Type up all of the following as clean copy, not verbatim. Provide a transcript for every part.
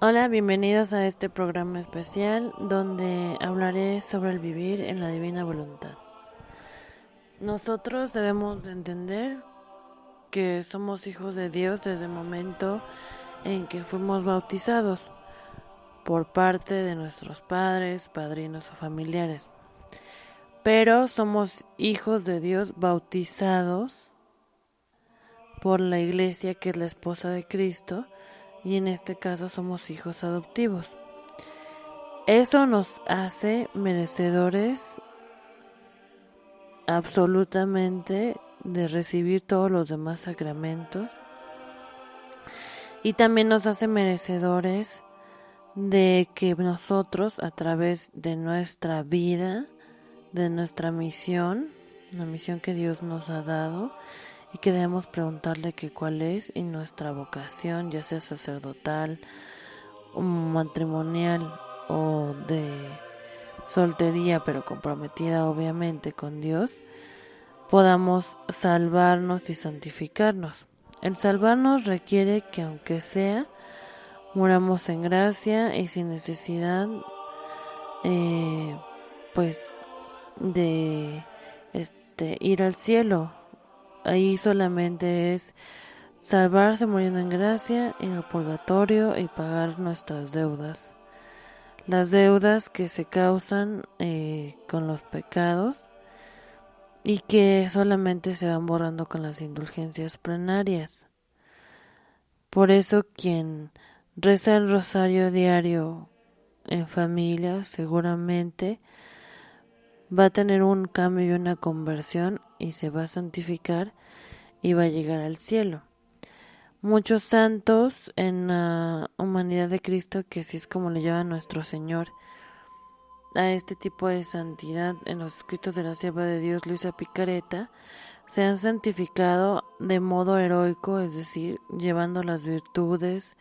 Hola, bienvenidos a este programa especial donde hablaré sobre el vivir en la divina voluntad. Nosotros debemos de entender que somos hijos de Dios desde el momento en que fuimos bautizados por parte de nuestros padres, padrinos o familiares. Pero somos hijos de Dios bautizados por la iglesia, que es la esposa de Cristo, y en este caso somos hijos adoptivos. Eso nos hace merecedores absolutamente de recibir todos los demás sacramentos, y también nos hace merecedores de que nosotros, a través de nuestra vida, de nuestra misión, la misión que Dios nos ha dado, y que debemos preguntarle que cuál es, y nuestra vocación, ya sea sacerdotal, matrimonial o de soltería, pero comprometida obviamente con Dios, podamos salvarnos y santificarnos. El salvarnos requiere que, aunque sea, muramos en gracia y sin necesidad pues de ir al cielo. Ahí solamente es salvarse muriendo en gracia, ir al purgatorio y pagar nuestras deudas. Las deudas que se causan con los pecados y que solamente se van borrando con las indulgencias plenarias. Por eso quien reza el rosario diario en familia seguramente va a tener un cambio y una conversión, y se va a santificar y va a llegar al cielo. Muchos santos en la humanidad de Cristo, que así es como le llama nuestro Señor a este tipo de santidad, en los escritos de la sierva de Dios Luisa Picareta, se han santificado de modo heroico, es decir, llevando las virtudes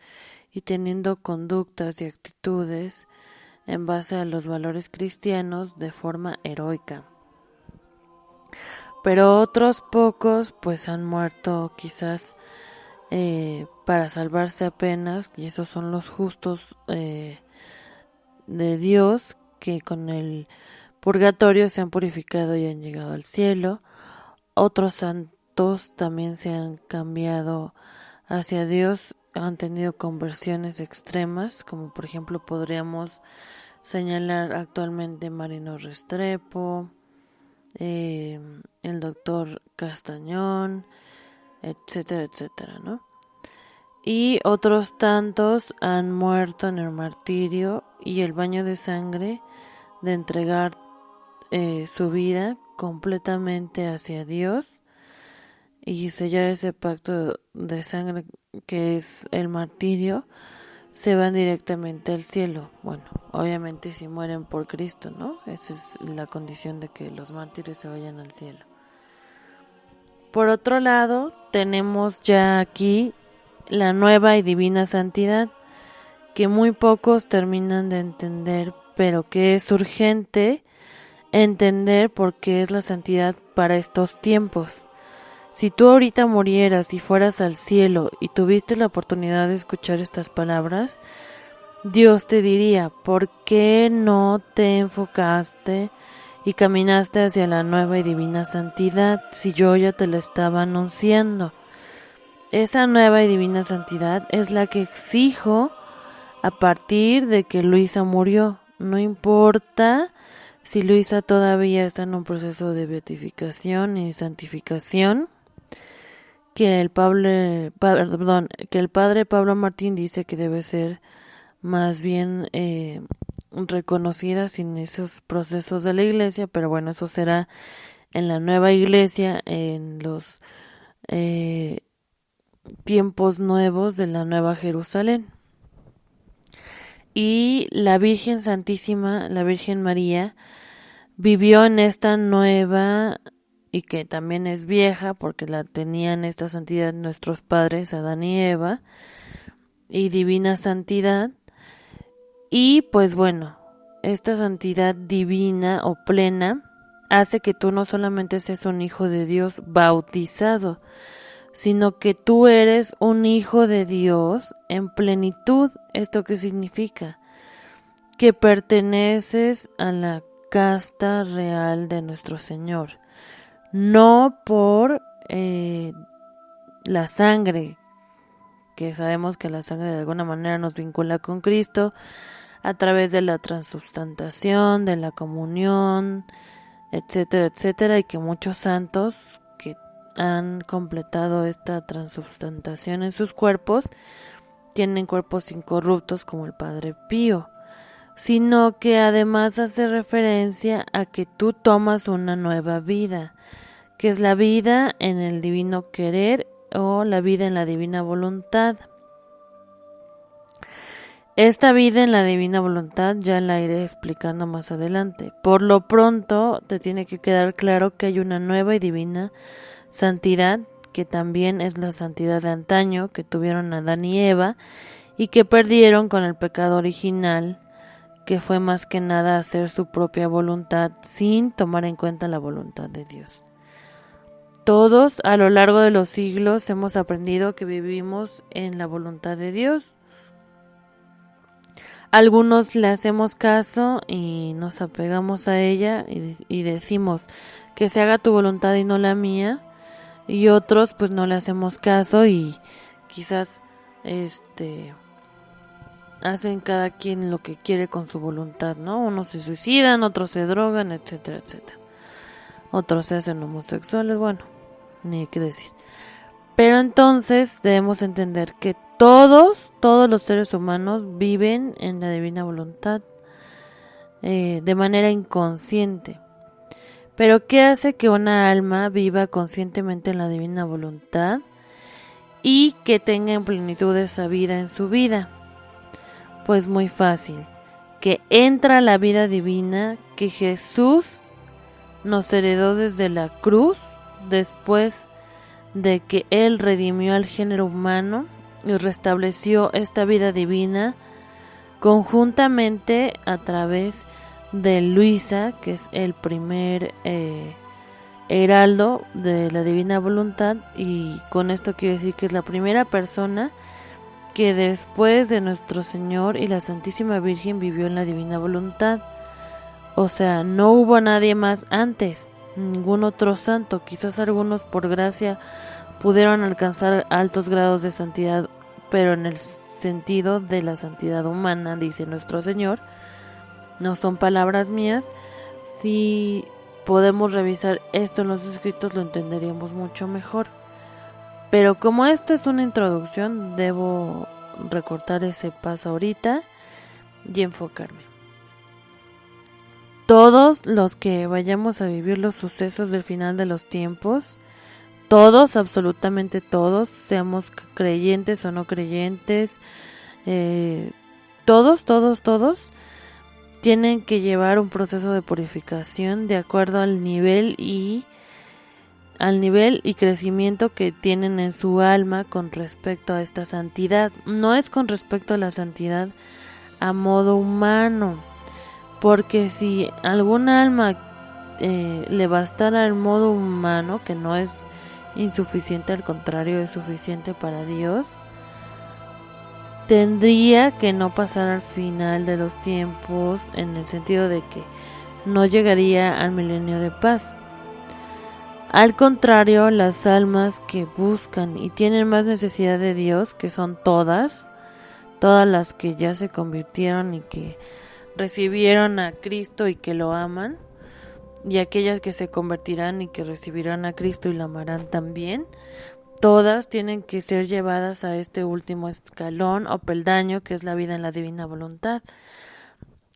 y teniendo conductas y actitudes en base a los valores cristianos de forma heroica. Pero otros pocos pues han muerto quizás para salvarse apenas, y esos son los justos de Dios, que con el purgatorio se han purificado y han llegado al cielo. Otros santos también se han cambiado hacia Dios, han tenido conversiones extremas, como por ejemplo podríamos señalar actualmente Marino Restrepo, el doctor Castañón, etcétera, etcétera, ¿no? Y otros tantos han muerto en el martirio y el baño de sangre de entregar su vida completamente hacia Dios y sellar ese pacto de sangre que es el martirio. Se van directamente al cielo. Bueno, obviamente si mueren por Cristo, ¿no? Esa es la condición de que los mártires se vayan al cielo. Por otro lado, tenemos ya aquí la nueva y divina santidad, que muy pocos terminan de entender, pero que es urgente entender porque es la santidad para estos tiempos. Si tú ahorita murieras y fueras al cielo y tuviste la oportunidad de escuchar estas palabras, Dios te diría: ¿por qué no te enfocaste y caminaste hacia la nueva y divina santidad si yo ya te la estaba anunciando? Esa nueva y divina santidad es la que exijo a partir de que Luisa murió. No importa si Luisa todavía está en un proceso de beatificación y santificación, que el padre Pablo Martín dice que debe ser más bien reconocida sin esos procesos de la iglesia, pero bueno, eso será en la nueva iglesia, en los tiempos nuevos de la Nueva Jerusalén. Y la Virgen Santísima, la Virgen María, vivió en esta nueva, y que también es vieja porque la tenían esta santidad nuestros padres Adán y Eva, y divina santidad. Y pues bueno, esta santidad divina o plena hace que tú no solamente seas un hijo de Dios bautizado, sino que tú eres un hijo de Dios en plenitud. ¿Esto qué significa? Que perteneces a la casta real de nuestro Señor, no por la sangre, que sabemos que la sangre de alguna manera nos vincula con Cristo a través de la transubstantación, de la comunión, etcétera, etcétera, y que muchos santos que han completado esta transubstantación en sus cuerpos tienen cuerpos incorruptos como el Padre Pío, sino que además hace referencia a que tú tomas una nueva vida, que es la vida en el divino querer o la vida en la divina voluntad. Esta vida en la divina voluntad ya la iré explicando más adelante. Por lo pronto te tiene que quedar claro que hay una nueva y divina santidad, que también es la santidad de antaño que tuvieron Adán y Eva y que perdieron con el pecado original, que fue más que nada hacer su propia voluntad sin tomar en cuenta la voluntad de Dios. Todos a lo largo de los siglos hemos aprendido que vivimos en la voluntad de Dios. Algunos le hacemos caso y nos apegamos a ella y decimos que se haga tu voluntad y no la mía, y otros pues no le hacemos caso y quizás hacen cada quien lo que quiere con su voluntad, ¿no? Unos se suicidan, otros se drogan, etcétera, etcétera. Otros se hacen homosexuales, bueno, ni qué decir. Pero entonces debemos entender que todos los seres humanos viven en la divina voluntad de manera inconsciente. Pero ¿qué hace que una alma viva conscientemente en la divina voluntad y que tenga en plenitud esa vida en su vida? Pues muy fácil, que entra la vida divina que Jesús nos heredó desde la cruz, después de que Él redimió al género humano y restableció esta vida divina conjuntamente a través de Luisa, que es el primer heraldo de la divina voluntad, y con esto quiero decir que es la primera persona que después de nuestro Señor y la Santísima Virgen vivió en la divina voluntad. O sea, no hubo nadie más antes, ningún otro santo. Quizás algunos por gracia pudieron alcanzar altos grados de santidad, pero en el sentido de la santidad humana, dice nuestro Señor, no son palabras mías. Si podemos revisar esto en los escritos lo entenderíamos mucho mejor. Pero como esto es una introducción, debo recortar ese paso ahorita y enfocarme. Todos los que vayamos a vivir los sucesos del final de los tiempos, todos, absolutamente todos, seamos creyentes o no creyentes, todos, tienen que llevar un proceso de purificación de acuerdo al nivel y crecimiento que tienen en su alma con respecto a esta santidad. No es con respecto a la santidad a modo humano, porque si algún alma le bastara el modo humano, que no es insuficiente, al contrario, es suficiente para Dios, tendría que no pasar al final de los tiempos, en el sentido de que no llegaría al milenio de paz. Al contrario, las almas que buscan y tienen más necesidad de Dios, que son todas las que ya se convirtieron y que recibieron a Cristo y que lo aman, y aquellas que se convertirán y que recibirán a Cristo y lo amarán también, todas tienen que ser llevadas a este último escalón o peldaño, que es la vida en la divina voluntad.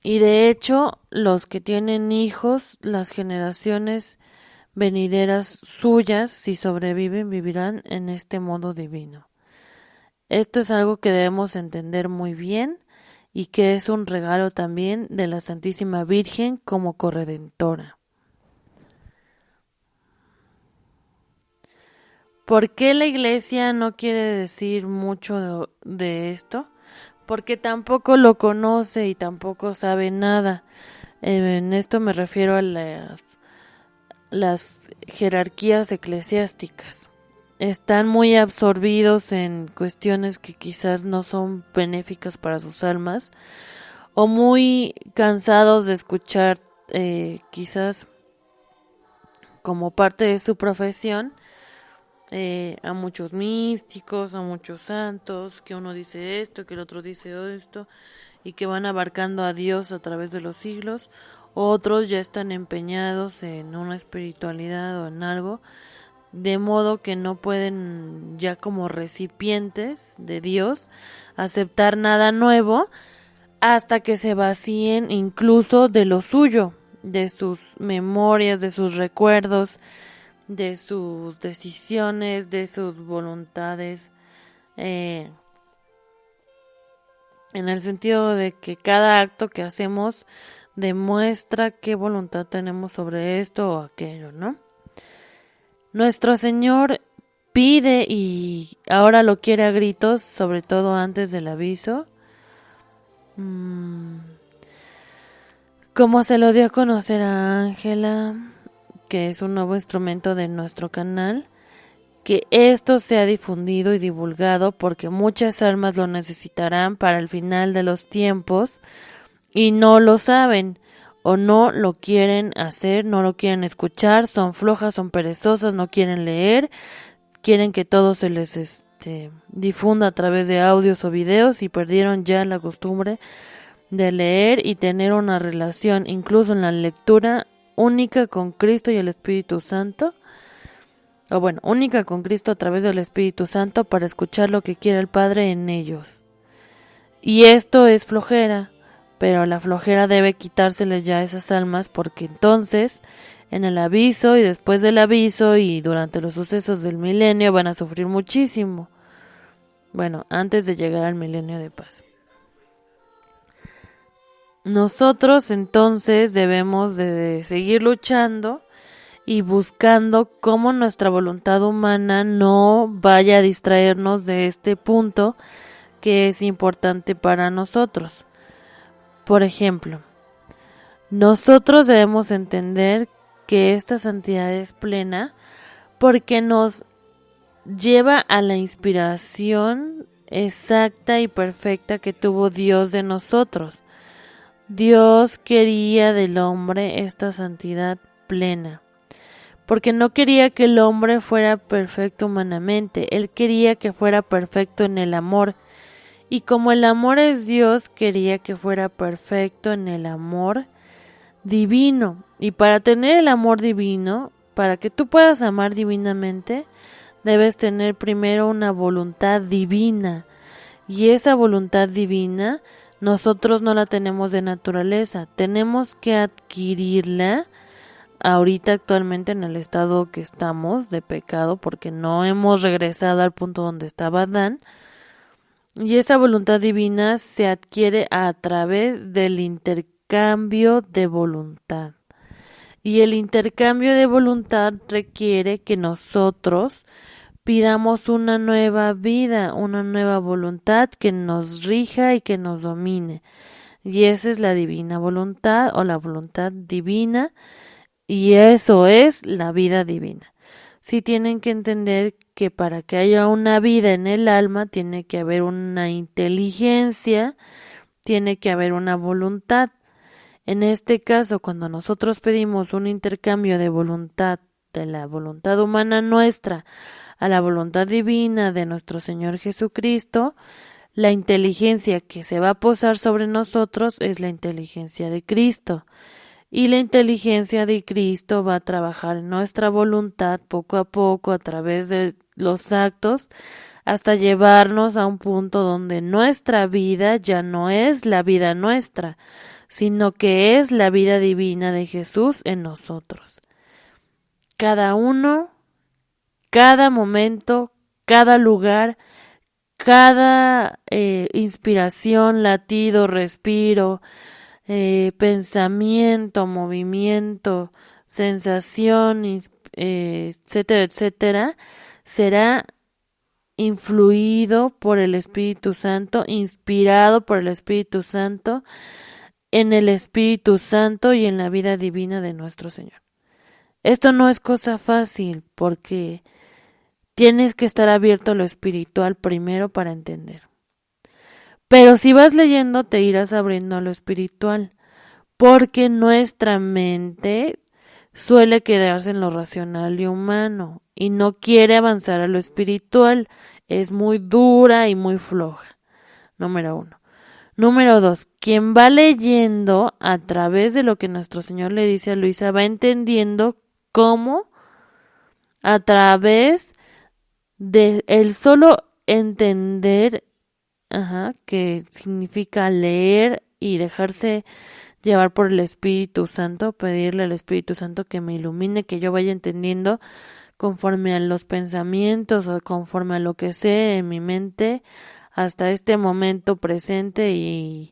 Y de hecho, los que tienen hijos, las generaciones venideras suyas, si sobreviven, vivirán en este modo divino. Esto es algo que debemos entender muy bien y que es un regalo también de la Santísima Virgen como corredentora. ¿Por qué la Iglesia no quiere decir mucho de esto? Porque tampoco lo conoce y tampoco sabe nada. En esto me refiero a las jerarquías eclesiásticas. están muy absorbidos en cuestiones que quizás no son benéficas para sus almas, o muy cansados de escuchar quizás como parte de su profesión a muchos místicos, a muchos santos, que uno dice esto, que el otro dice esto, y que van abarcando a Dios a través de los siglos. Otros ya están empeñados en una espiritualidad o en algo, de modo que no pueden ya como recipientes de Dios aceptar nada nuevo hasta que se vacíen incluso de lo suyo, de sus memorias, de sus recuerdos, de sus decisiones, de sus voluntades, en el sentido de que cada acto que hacemos demuestra qué voluntad tenemos sobre esto o aquello, ¿no? Nuestro Señor pide y ahora lo quiere a gritos, sobre todo antes del aviso, como se lo dio a conocer a Ángela, que es un nuevo instrumento de nuestro canal, que esto sea difundido y divulgado porque muchas almas lo necesitarán para el final de los tiempos y no lo saben o no lo quieren hacer, no lo quieren escuchar, son flojas, son perezosas, no quieren leer, quieren que todo se les difunda a través de audios o videos y perdieron ya la costumbre de leer y tener una relación, incluso en la lectura, única con Cristo y el Espíritu Santo, o bueno, única con Cristo a través del Espíritu Santo para escuchar lo que quiere el Padre en ellos. Y esto es flojera, pero la flojera debe quitárseles ya a esas almas porque entonces, en el aviso y después del aviso y durante los sucesos del milenio van a sufrir muchísimo. Bueno, antes de llegar al milenio de paz. Nosotros entonces debemos de seguir luchando y buscando cómo nuestra voluntad humana no vaya a distraernos de este punto que es importante para nosotros. Por ejemplo, nosotros debemos entender que esta santidad es plena porque nos lleva a la inspiración exacta y perfecta que tuvo Dios de nosotros. Dios quería del hombre esta santidad plena, porque no quería que el hombre fuera perfecto humanamente, Él quería que fuera perfecto en el amor, y como el amor es Dios, quería que fuera perfecto en el amor divino, y para tener el amor divino, para que tú puedas amar divinamente, debes tener primero una voluntad divina, y esa voluntad divina nosotros no la tenemos de naturaleza, tenemos que adquirirla ahorita actualmente en el estado que estamos de pecado porque no hemos regresado al punto donde estaba Adán, y esa voluntad divina se adquiere a través del intercambio de voluntad, y el intercambio de voluntad requiere que nosotros pidamos una nueva vida, una nueva voluntad que nos rija y que nos domine. Y esa es la divina voluntad o la voluntad divina, y eso es la vida divina. Sí tienen que entender que para que haya una vida en el alma tiene que haber una inteligencia, tiene que haber una voluntad. En este caso, cuando nosotros pedimos un intercambio de voluntad, de la voluntad humana nuestra a la voluntad divina de nuestro Señor Jesucristo, la inteligencia que se va a posar sobre nosotros es la inteligencia de Cristo. Y la inteligencia de Cristo va a trabajar en nuestra voluntad poco a poco a través de los actos hasta llevarnos a un punto donde nuestra vida ya no es la vida nuestra, sino que es la vida divina de Jesús en nosotros. Cada uno, cada momento, cada lugar, cada inspiración, latido, respiro, pensamiento, movimiento, sensación, etcétera, etcétera, será influido por el Espíritu Santo, inspirado por el Espíritu Santo, en el Espíritu Santo y en la vida divina de nuestro Señor. Esto no es cosa fácil porque tienes que estar abierto a lo espiritual primero para entender. Pero si vas leyendo te irás abriendo a lo espiritual, porque nuestra mente suele quedarse en lo racional y humano y no quiere avanzar a lo espiritual. Es muy dura y muy floja. Número 1. Número 2. Quien va leyendo a través de lo que nuestro Señor le dice a Luisa va entendiendo cómo a través de el solo entender, que significa leer y dejarse llevar por el Espíritu Santo, pedirle al Espíritu Santo que me ilumine, que yo vaya entendiendo conforme a los pensamientos o conforme a lo que sé en mi mente hasta este momento presente y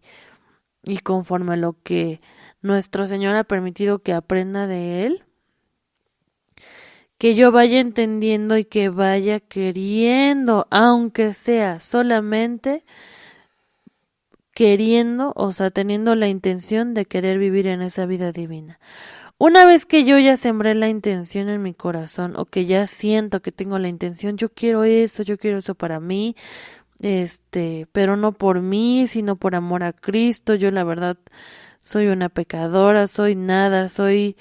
conforme a lo que nuestro Señor ha permitido que aprenda de Él, que yo vaya entendiendo y que vaya queriendo, aunque sea solamente queriendo, o sea, teniendo la intención de querer vivir en esa vida divina. Una vez que yo ya sembré la intención en mi corazón o que ya siento que tengo la intención, yo quiero eso para mí, pero no por mí, sino por amor a Cristo. Yo la verdad soy una pecadora, soy nada, soy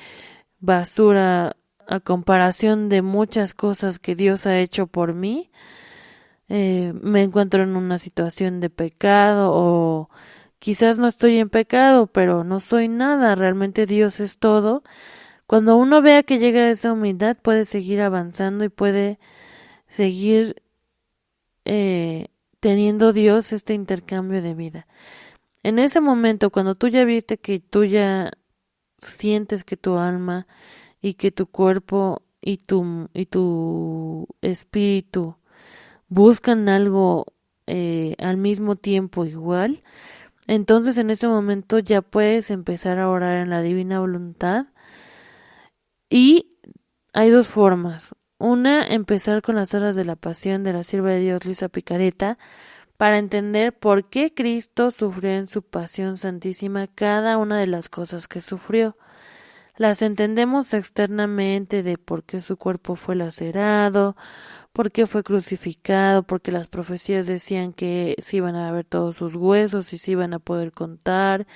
basura a comparación de muchas cosas que Dios ha hecho por mí. Me encuentro en una situación de pecado o quizás no estoy en pecado, pero no soy nada, realmente Dios es todo. Cuando uno vea que llega a esa humildad, puede seguir avanzando y puede seguir teniendo Dios este intercambio de vida. En ese momento, cuando tú ya viste que tú ya sientes que tu alma y que tu cuerpo y tu espíritu buscan algo al mismo tiempo igual, entonces en ese momento ya puedes empezar a orar en la divina voluntad. Y hay dos formas. Una, empezar con las horas de la pasión de la sierva de Dios Luisa Picareta para entender por qué Cristo sufrió en su pasión santísima cada una de las cosas que sufrió. Las entendemos externamente de por qué su cuerpo fue lacerado, por qué fue crucificado, porque las profecías decían que se iban a ver todos sus huesos y se iban a poder contar,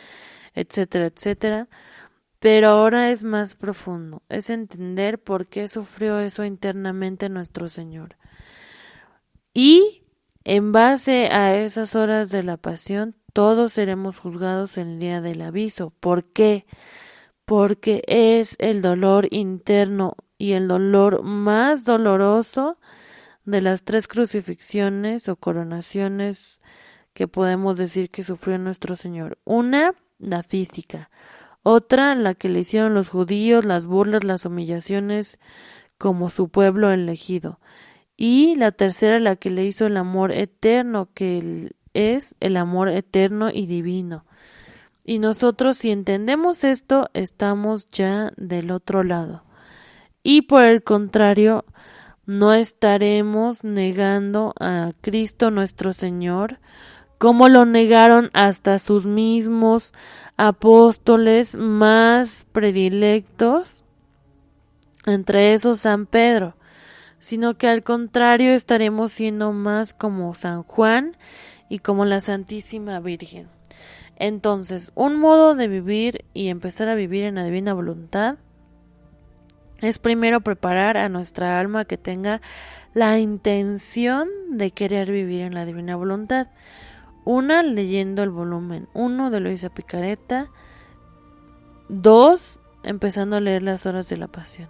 etcétera, etcétera. Pero ahora es más profundo, es entender por qué sufrió eso internamente nuestro Señor. Y en base a esas horas de la pasión, todos seremos juzgados en el día del aviso. ¿Por qué? Porque es el dolor interno y el dolor más doloroso de las 3 crucifixiones o coronaciones que podemos decir que sufrió nuestro Señor. Una, la física. Otra, la que le hicieron los judíos, las burlas, las humillaciones como su pueblo elegido. Y la tercera, la que le hizo el amor eterno, que es el amor eterno y divino. Y nosotros, si entendemos esto, estamos ya del otro lado. Y por el contrario, no estaremos negando a Cristo nuestro Señor, como lo negaron hasta sus mismos apóstoles más predilectos, entre esos San Pedro, sino que al contrario estaremos siendo más como San Juan y como la Santísima Virgen. Entonces, un modo de vivir y empezar a vivir en la divina voluntad es primero preparar a nuestra alma que tenga la intención de querer vivir en la divina voluntad. Una, leyendo el volumen 1 de Luisa Picareta. 2, empezando a leer las horas de la pasión.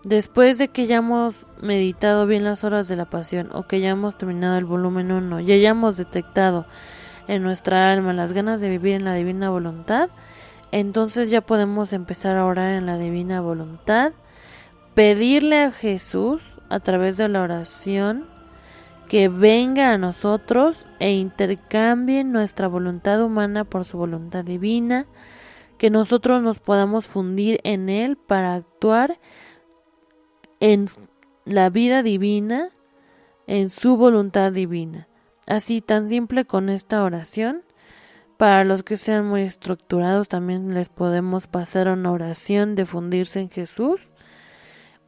Después de que ya hemos meditado bien las horas de la pasión o que ya hemos terminado el volumen 1 y hayamos detectado en nuestra alma las ganas de vivir en la divina voluntad, entonces ya podemos empezar a orar en la divina voluntad, pedirle a Jesús a través de la oración que venga a nosotros e intercambie nuestra voluntad humana por su voluntad divina, que nosotros nos podamos fundir en Él para actuar en la vida divina, en su voluntad divina. Así, tan simple con esta oración. Para los que sean muy estructurados, también les podemos pasar una oración de fundirse en Jesús.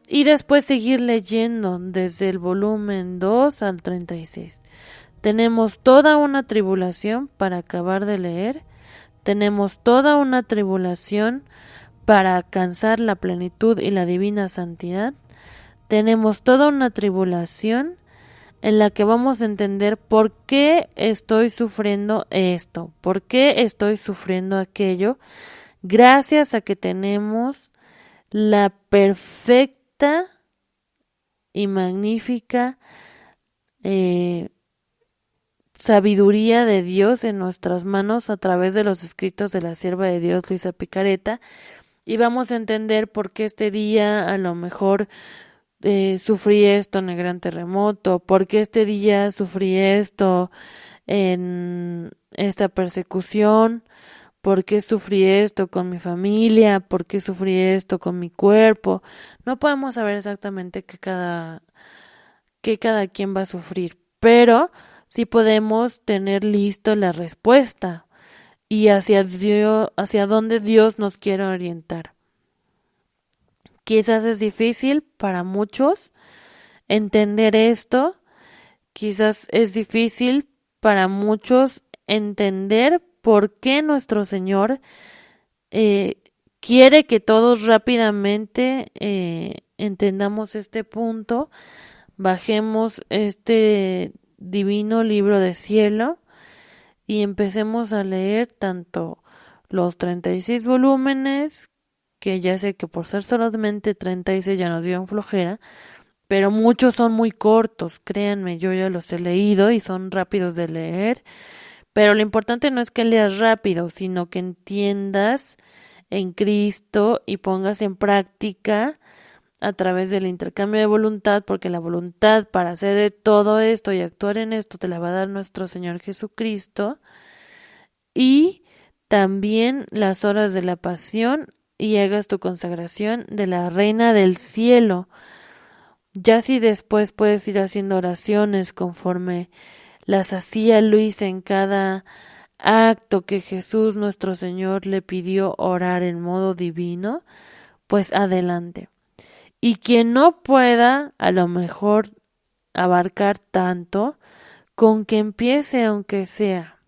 y después seguir leyendo desde el volumen 2 al 36. Tenemos toda una tribulación para acabar de leer, tenemos toda una tribulación para alcanzar la plenitud y la divina santidad, tenemos toda una tribulación en la que vamos a entender por qué estoy sufriendo esto, por qué estoy sufriendo aquello, gracias a que tenemos la perfecta y magnífica sabiduría de Dios en nuestras manos a través de los escritos de la sierva de Dios Luisa Picareta, y vamos a entender por qué este día a lo mejor sufrí esto en el gran terremoto, por qué este día sufrí esto en esta persecución, por qué sufrí esto con mi familia, por qué sufrí esto con mi cuerpo. No podemos saber exactamente qué cada quien va a sufrir, pero sí podemos tener listo la respuesta y hacia dónde Dios nos quiere orientar. Quizás es difícil para muchos entender esto, quizás es difícil para muchos entender por qué nuestro Señor quiere que todos rápidamente entendamos este punto, bajemos este divino libro de cielo y empecemos a leer tanto los 36 volúmenes, que ya sé que por ser solamente 36 ya nos dieron flojera, pero muchos son muy cortos, créanme, yo ya los he leído y son rápidos de leer, pero lo importante no es que leas rápido, sino que entiendas en Cristo y pongas en práctica a través del intercambio de voluntad, porque la voluntad para hacer todo esto y actuar en esto te la va a dar nuestro Señor Jesucristo, y también las horas de la pasión y hagas tu consagración de la Reina del Cielo. Ya si después puedes ir haciendo oraciones conforme las hacía Luis en cada acto que Jesús nuestro Señor le pidió orar en modo divino, pues adelante. Y quien no pueda a lo mejor abarcar tanto, con que empiece aunque sea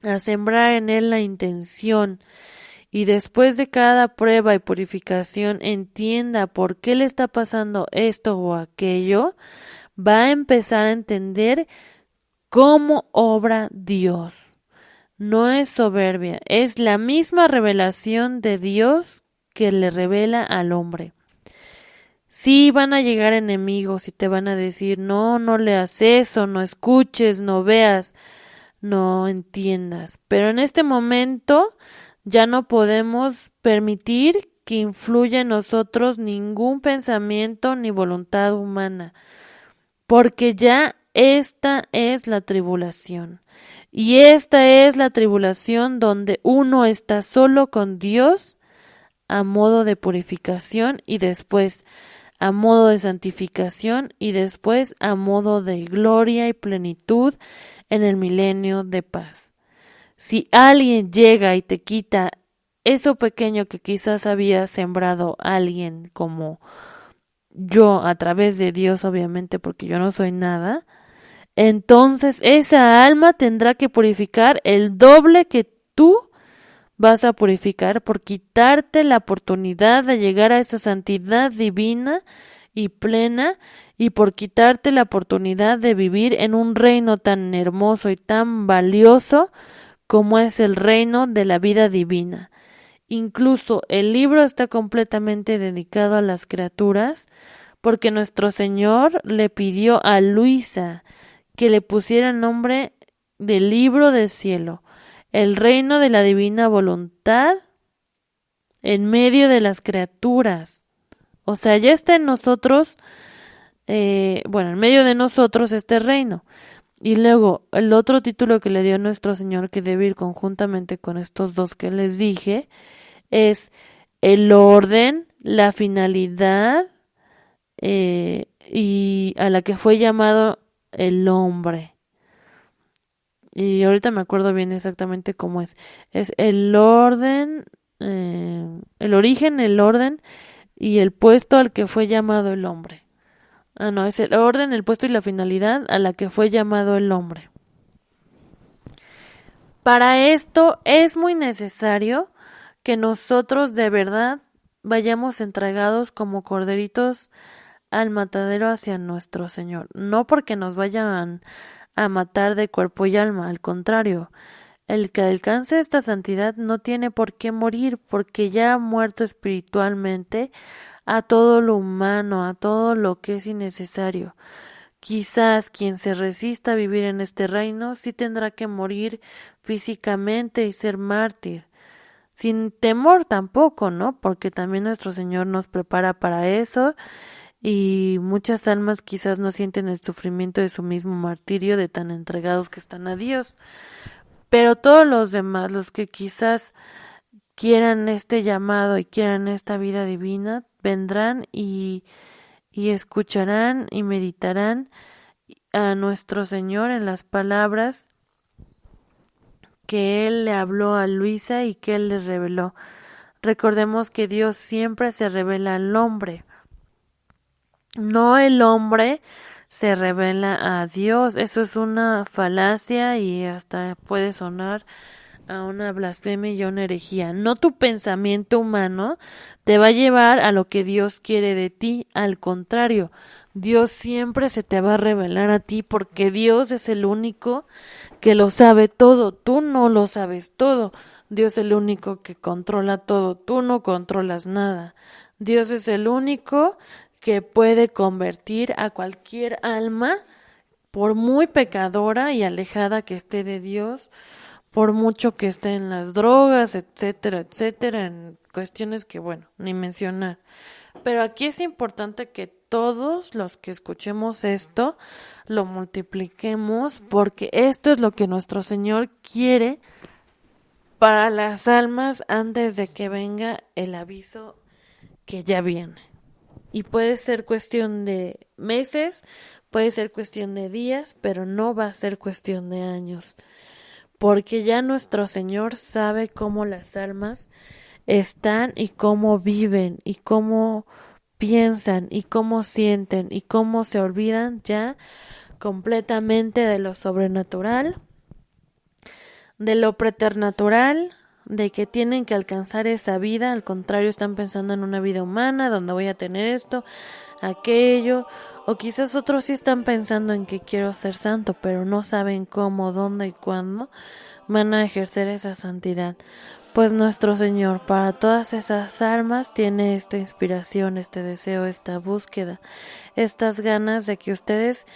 a sembrar en él la intención, y después de cada prueba y purificación entienda por qué le está pasando esto o aquello, va a empezar a entender cómo obra Dios. No es soberbia, es la misma revelación de Dios que le revela al hombre. Sí van a llegar enemigos y te van a decir, no, no leas eso, no escuches, no veas, no entiendas. Pero en este momento ya no podemos permitir que influya en nosotros ningún pensamiento ni voluntad humana, porque ya esta es la tribulación. Y esta es la tribulación donde uno está solo con Dios a modo de purificación y después a modo de santificación y después a modo de gloria y plenitud en el milenio de paz. Si alguien llega y te quita eso pequeño que quizás había sembrado alguien como yo a través de Dios, obviamente, porque yo no soy nada, entonces esa alma tendrá que purificar el doble que tú vas a purificar por quitarte la oportunidad de llegar a esa santidad divina y plena, y por quitarte la oportunidad de vivir en un reino tan hermoso y tan valioso como es el reino de la vida divina. Incluso el libro está completamente dedicado a las criaturas, porque nuestro Señor le pidió a Luisa que le pusiera el nombre del libro del cielo, el reino de la divina voluntad en medio de las criaturas. O sea, ya está en nosotros, en medio de nosotros este reino. Y luego, el otro título que le dio nuestro Señor, que debe ir conjuntamente con estos dos que les dije, es el orden, la finalidad y a la que fue llamado el hombre. Y ahorita me acuerdo bien exactamente cómo es. Es el orden, el origen, el orden y el puesto al que fue llamado el hombre. Ah, no, es el orden, el puesto y la finalidad a la que fue llamado el hombre. Para esto es muy necesario que nosotros de verdad vayamos entregados como corderitos al matadero hacia nuestro Señor. No porque nos vayan a matar de cuerpo y alma, al contrario, el que alcance esta santidad no tiene por qué morir, porque ya ha muerto espiritualmente a todo lo humano, a todo lo que es innecesario. Quizás quien se resista a vivir en este reino sí tendrá que morir físicamente y ser mártir. Sin temor tampoco, ¿no? Porque también nuestro Señor nos prepara para eso y muchas almas quizás no sienten el sufrimiento de su mismo martirio de tan entregados que están a Dios. Pero todos los demás, los que quizás quieran este llamado y quieran esta vida divina, vendrán y escucharán y meditarán a nuestro Señor en las palabras que Él le habló a Luisa y que Él le reveló. Recordemos que Dios siempre se revela al hombre, no el hombre se revela a Dios. Eso es una falacia y hasta puede sonar a una blasfemia y a una herejía. No tu pensamiento humano te va a llevar a lo que Dios quiere de ti, al contrario, Dios siempre se te va a revelar a ti porque Dios es el único que lo sabe todo, tú no lo sabes todo, Dios es el único que controla todo, tú no controlas nada, Dios es el único que puede convertir a cualquier alma, por muy pecadora y alejada que esté de Dios, por mucho que esté en las drogas, etcétera, etcétera, en cuestiones que, bueno, ni mencionar. Pero aquí es importante que todos los que escuchemos esto lo multipliquemos porque esto es lo que nuestro Señor quiere para las almas antes de que venga el aviso que ya viene. Y puede ser cuestión de meses, puede ser cuestión de días, pero no va a ser cuestión de años. Porque ya nuestro Señor sabe cómo las almas están y cómo viven y cómo piensan y cómo sienten y cómo se olvidan ya completamente de lo sobrenatural, de lo preternatural, de que tienen que alcanzar esa vida, al contrario están pensando en una vida humana donde voy a tener esto, aquello, o quizás otros sí están pensando en que quiero ser santo, pero no saben cómo, dónde y cuándo van a ejercer esa santidad. Pues nuestro Señor para todas esas almas tiene esta inspiración, este deseo, esta búsqueda, estas ganas de que ustedes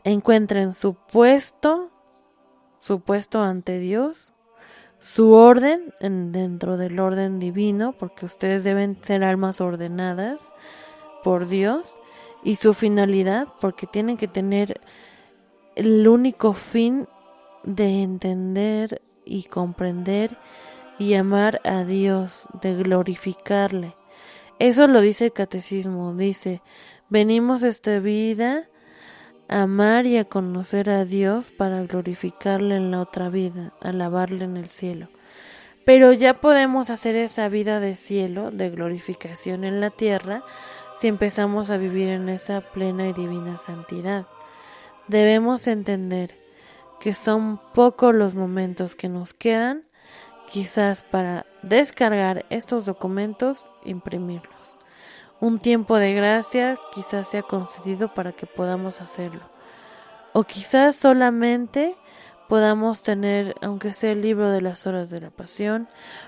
encuentren su puesto ante Dios, su orden dentro del orden divino, porque ustedes deben ser almas ordenadas por Dios, y su finalidad, porque tienen que tener el único fin de entender y comprender y amar a Dios, de glorificarle. Eso lo dice el catecismo, dice, venimos a esta vida a amar y a conocer a Dios para glorificarle en la otra vida, alabarle en el cielo. Pero ya podemos hacer esa vida de cielo, de glorificación en la tierra, si empezamos a vivir en esa plena y divina santidad. Debemos entender que son pocos los momentos que nos quedan, quizás para descargar estos documentos, imprimirlos. Un tiempo de gracia quizás sea concedido para que podamos hacerlo. O quizás solamente podamos tener, aunque sea el libro de las horas de la pasión,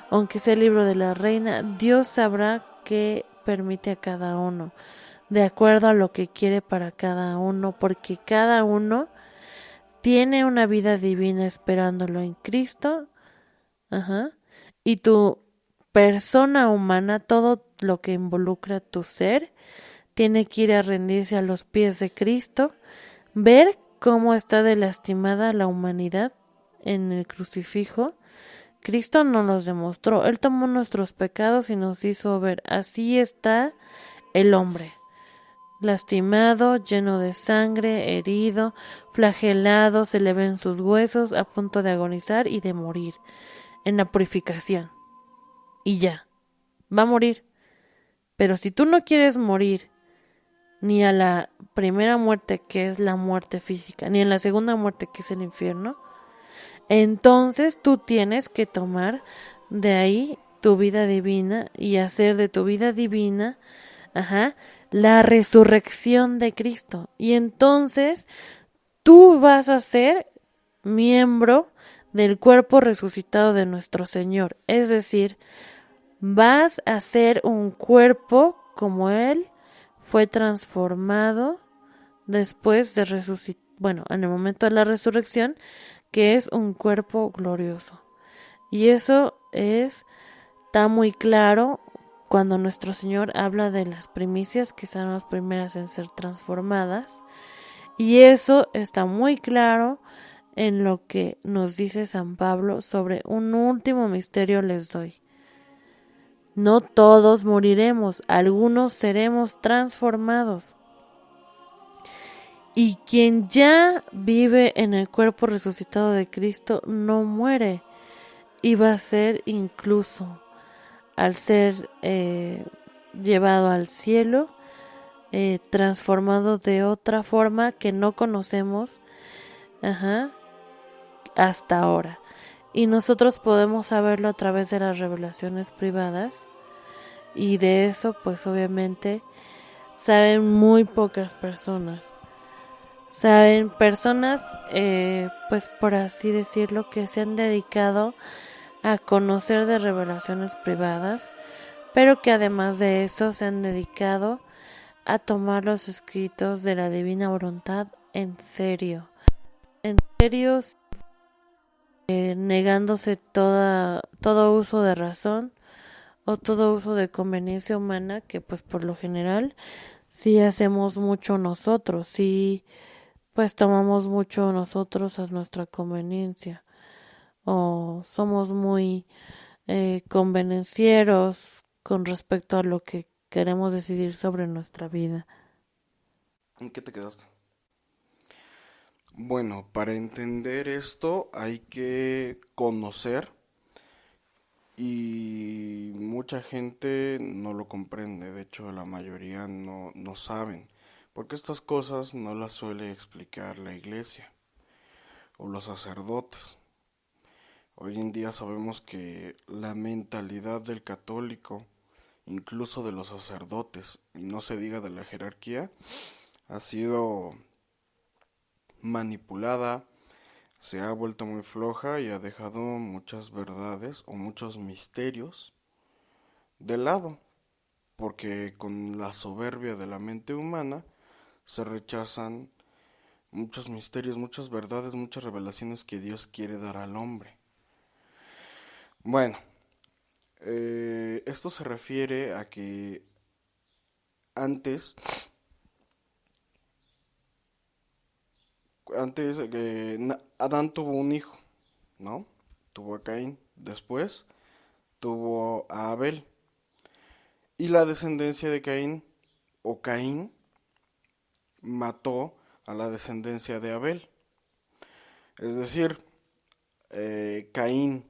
aunque sea el libro de la reina, Dios sabrá qué permite a cada uno, de acuerdo a lo que quiere para cada uno, porque cada uno tiene una vida divina esperándolo en Cristo. Y tu persona humana, todo lo que involucra tu ser, tiene que ir a rendirse a los pies de Cristo, ver cómo está de lastimada la humanidad en el crucifijo. Cristo nos los demostró, Él tomó nuestros pecados y nos hizo ver, así está el hombre, lastimado, lleno de sangre, herido, flagelado, se le ven sus huesos, a punto de agonizar y de morir en la purificación. Y ya, va a morir. Pero si tú no quieres morir ni a la primera muerte, que es la muerte física, ni a la segunda muerte, que es el infierno, entonces tú tienes que tomar de ahí tu vida divina y hacer de tu vida divina, la resurrección de Cristo. Y entonces tú vas a ser miembro del cuerpo resucitado de nuestro Señor. Es decir, vas a ser un cuerpo como Él fue transformado después de resucitar, bueno, en el momento de la resurrección, que es un cuerpo glorioso. Y eso está muy claro cuando nuestro Señor habla de las primicias, que son las primeras en ser transformadas. Y eso está muy claro en lo que nos dice San Pablo sobre un último misterio les doy. No todos moriremos, algunos seremos transformados. Y quien ya vive en el cuerpo resucitado de Cristo no muere y va a ser incluso al ser llevado al cielo, transformado de otra forma que no conocemos hasta ahora. Y nosotros podemos saberlo a través de las revelaciones privadas, y de eso pues obviamente saben muy pocas personas. Saben personas, pues por así decirlo, que se han dedicado a conocer de revelaciones privadas, pero que además de eso se han dedicado a tomar los escritos de la divina voluntad en serio, negándose todo uso de razón o todo uso de conveniencia humana, que pues por lo general sí hacemos mucho nosotros, sí pues tomamos mucho nosotros a nuestra conveniencia, o somos muy convenencieros con respecto a lo que queremos decidir sobre nuestra vida. ¿En qué te quedaste? Bueno, para entender esto hay que conocer y mucha gente no lo comprende, de hecho la mayoría no saben, porque estas cosas no las suele explicar la iglesia o los sacerdotes. Hoy en día sabemos que la mentalidad del católico, incluso de los sacerdotes, y no se diga de la jerarquía, ha sido manipulada, se ha vuelto muy floja y ha dejado muchas verdades o muchos misterios de lado, porque con la soberbia de la mente humana se rechazan muchos misterios, muchas verdades, muchas revelaciones que Dios quiere dar al hombre. Bueno, esto se refiere a que antes, Adán tuvo un hijo, ¿no? Tuvo a Caín, después tuvo a Abel. Y la descendencia de Caín, o Caín, mató a la descendencia de Abel. Es decir, Caín,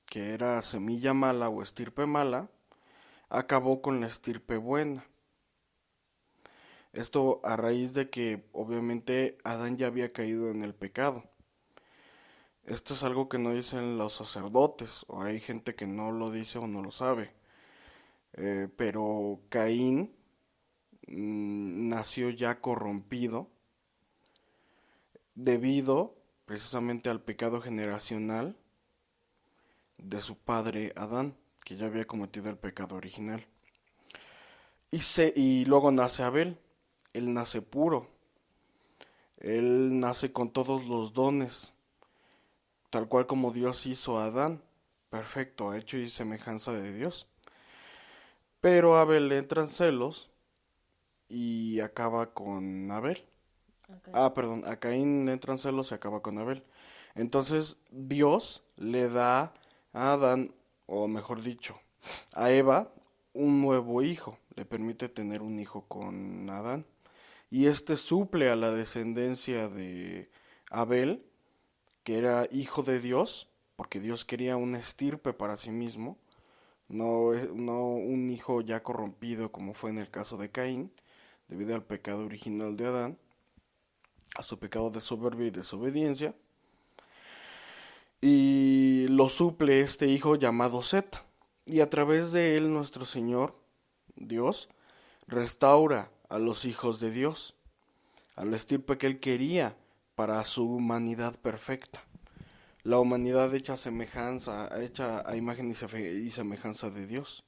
que era semilla mala o estirpe mala, acabó con la estirpe buena. Esto a raíz de que obviamente Adán ya había caído en el pecado. Esto es algo que no dicen los sacerdotes, o hay gente que no lo dice o no lo sabe. Pero Caín nació ya corrompido debido precisamente al pecado generacional de su padre Adán, que ya había cometido el pecado original. Y luego nace Abel, él nace puro, él nace con todos los dones, tal cual como Dios hizo a Adán, perfecto, hecho y semejanza de Dios. Pero a Abel le entran celos y acaba con Abel. Okay. Perdón, a Caín le entran celos y acaba con Abel. Entonces Dios le da a Adán, o mejor dicho, a Eva, un nuevo hijo. Le permite tener un hijo con Adán. Y este suple a la descendencia de Abel, que era hijo de Dios, porque Dios quería una estirpe para sí mismo, no un hijo ya corrompido como fue en el caso de Caín, debido al pecado original de Adán, a su pecado de soberbia y desobediencia, y lo suple este hijo llamado Set, y a través de él nuestro Señor, Dios, restaura a los hijos de Dios, a la estirpe que él quería para su humanidad perfecta. La humanidad hecha a imagen y semejanza de Dios,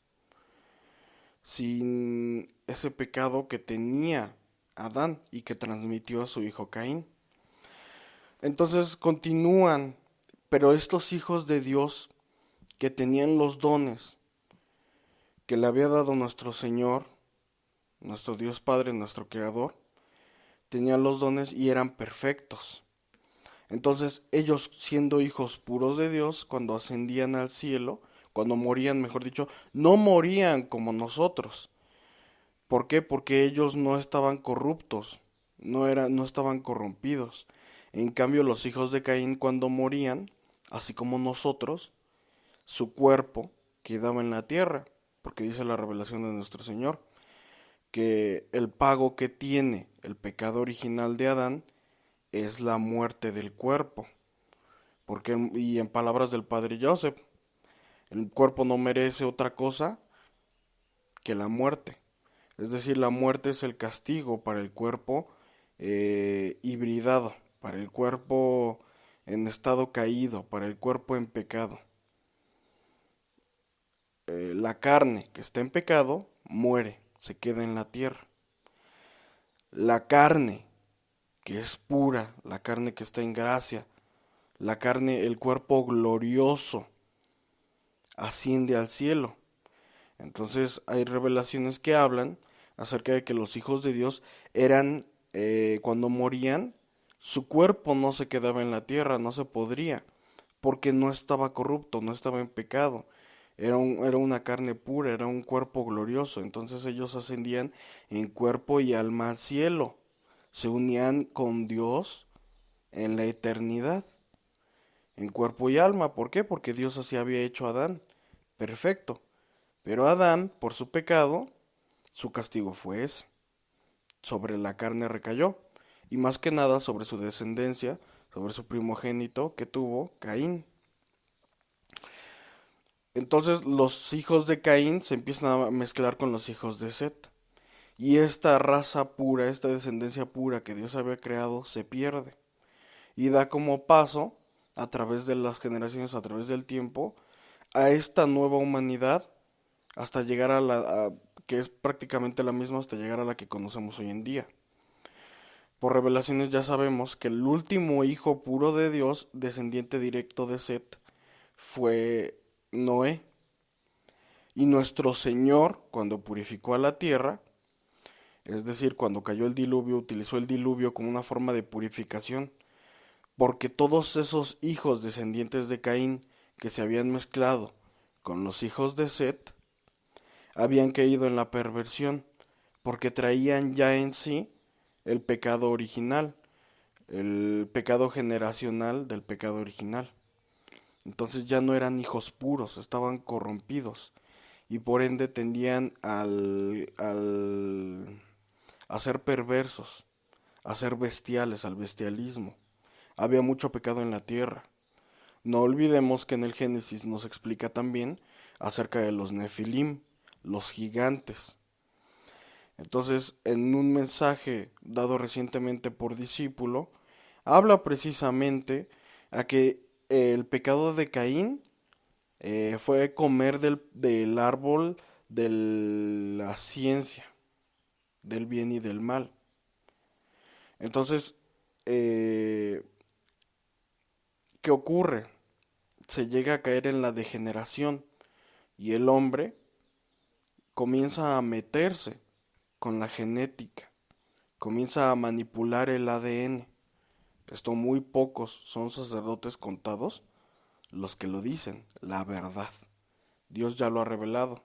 sin ese pecado que tenía Adán y que transmitió a su hijo Caín. Entonces continúan, pero estos hijos de Dios que tenían los dones que le había dado nuestro Señor, nuestro Dios Padre, nuestro Creador, tenían los dones y eran perfectos. Entonces ellos, siendo hijos puros de Dios, cuando ascendían al cielo, cuando morían, mejor dicho, no morían como nosotros. ¿Por qué? Porque ellos no estaban corruptos, no estaban corrompidos. En cambio, los hijos de Caín, cuando morían, así como nosotros, su cuerpo quedaba en la tierra, porque dice la revelación de nuestro Señor, que el pago que tiene el pecado original de Adán es la muerte del cuerpo. Porque, y en palabras del padre Joseph, el cuerpo no merece otra cosa que la muerte. Es decir, la muerte es el castigo para el cuerpo hibridado, para el cuerpo en estado caído, para el cuerpo en pecado. La carne que está en pecado muere, se queda en la tierra. La carne que es pura, la carne que está en gracia, la carne, el cuerpo glorioso, asciende al cielo. Entonces hay revelaciones que hablan acerca de que los hijos de Dios eran, cuando morían, su cuerpo no se quedaba en la tierra, no se podría, porque no estaba corrupto, no estaba en pecado. Era una carne pura, era un cuerpo glorioso. Entonces ellos ascendían en cuerpo y alma al cielo. Se unían con Dios en la eternidad, en cuerpo y alma. ¿Por qué? Porque Dios así había hecho a Adán. Perfecto. Pero Adán, por su pecado, su castigo fue ese. Sobre la carne recayó. Y más que nada sobre su descendencia, sobre su primogénito que tuvo Caín. Entonces los hijos de Caín se empiezan a mezclar con los hijos de Set. Y esta raza pura, esta descendencia pura que Dios había creado, se pierde. Y da como paso, a través de las generaciones, a través del tiempo, a esta nueva humanidad, hasta llegar que es prácticamente la misma, hasta llegar a la que conocemos hoy en día. Por revelaciones ya sabemos que el último hijo puro de Dios, descendiente directo de Set, fue Noé. Y nuestro Señor, cuando purificó a la tierra, es decir, cuando cayó el diluvio, utilizó el diluvio como una forma de purificación, porque todos esos hijos descendientes de Caín que se habían mezclado con los hijos de Set, habían caído en la perversión, porque traían ya en sí el pecado original, el pecado generacional del pecado original. Entonces ya no eran hijos puros, estaban corrompidos y por ende tendían a ser perversos, a ser bestiales, al bestialismo. Había mucho pecado en la tierra. No olvidemos que en el Génesis nos explica también acerca de los Nefilim, los gigantes. Entonces, en un mensaje dado recientemente por discípulo, habla precisamente a que el pecado de Caín fue comer del árbol de la ciencia, del bien y del mal. Entonces, ¿qué ocurre? Se llega a caer en la degeneración y el hombre comienza a meterse con la genética, comienza a manipular el ADN. Esto muy pocos son sacerdotes contados los que lo dicen, la verdad. Dios ya lo ha revelado.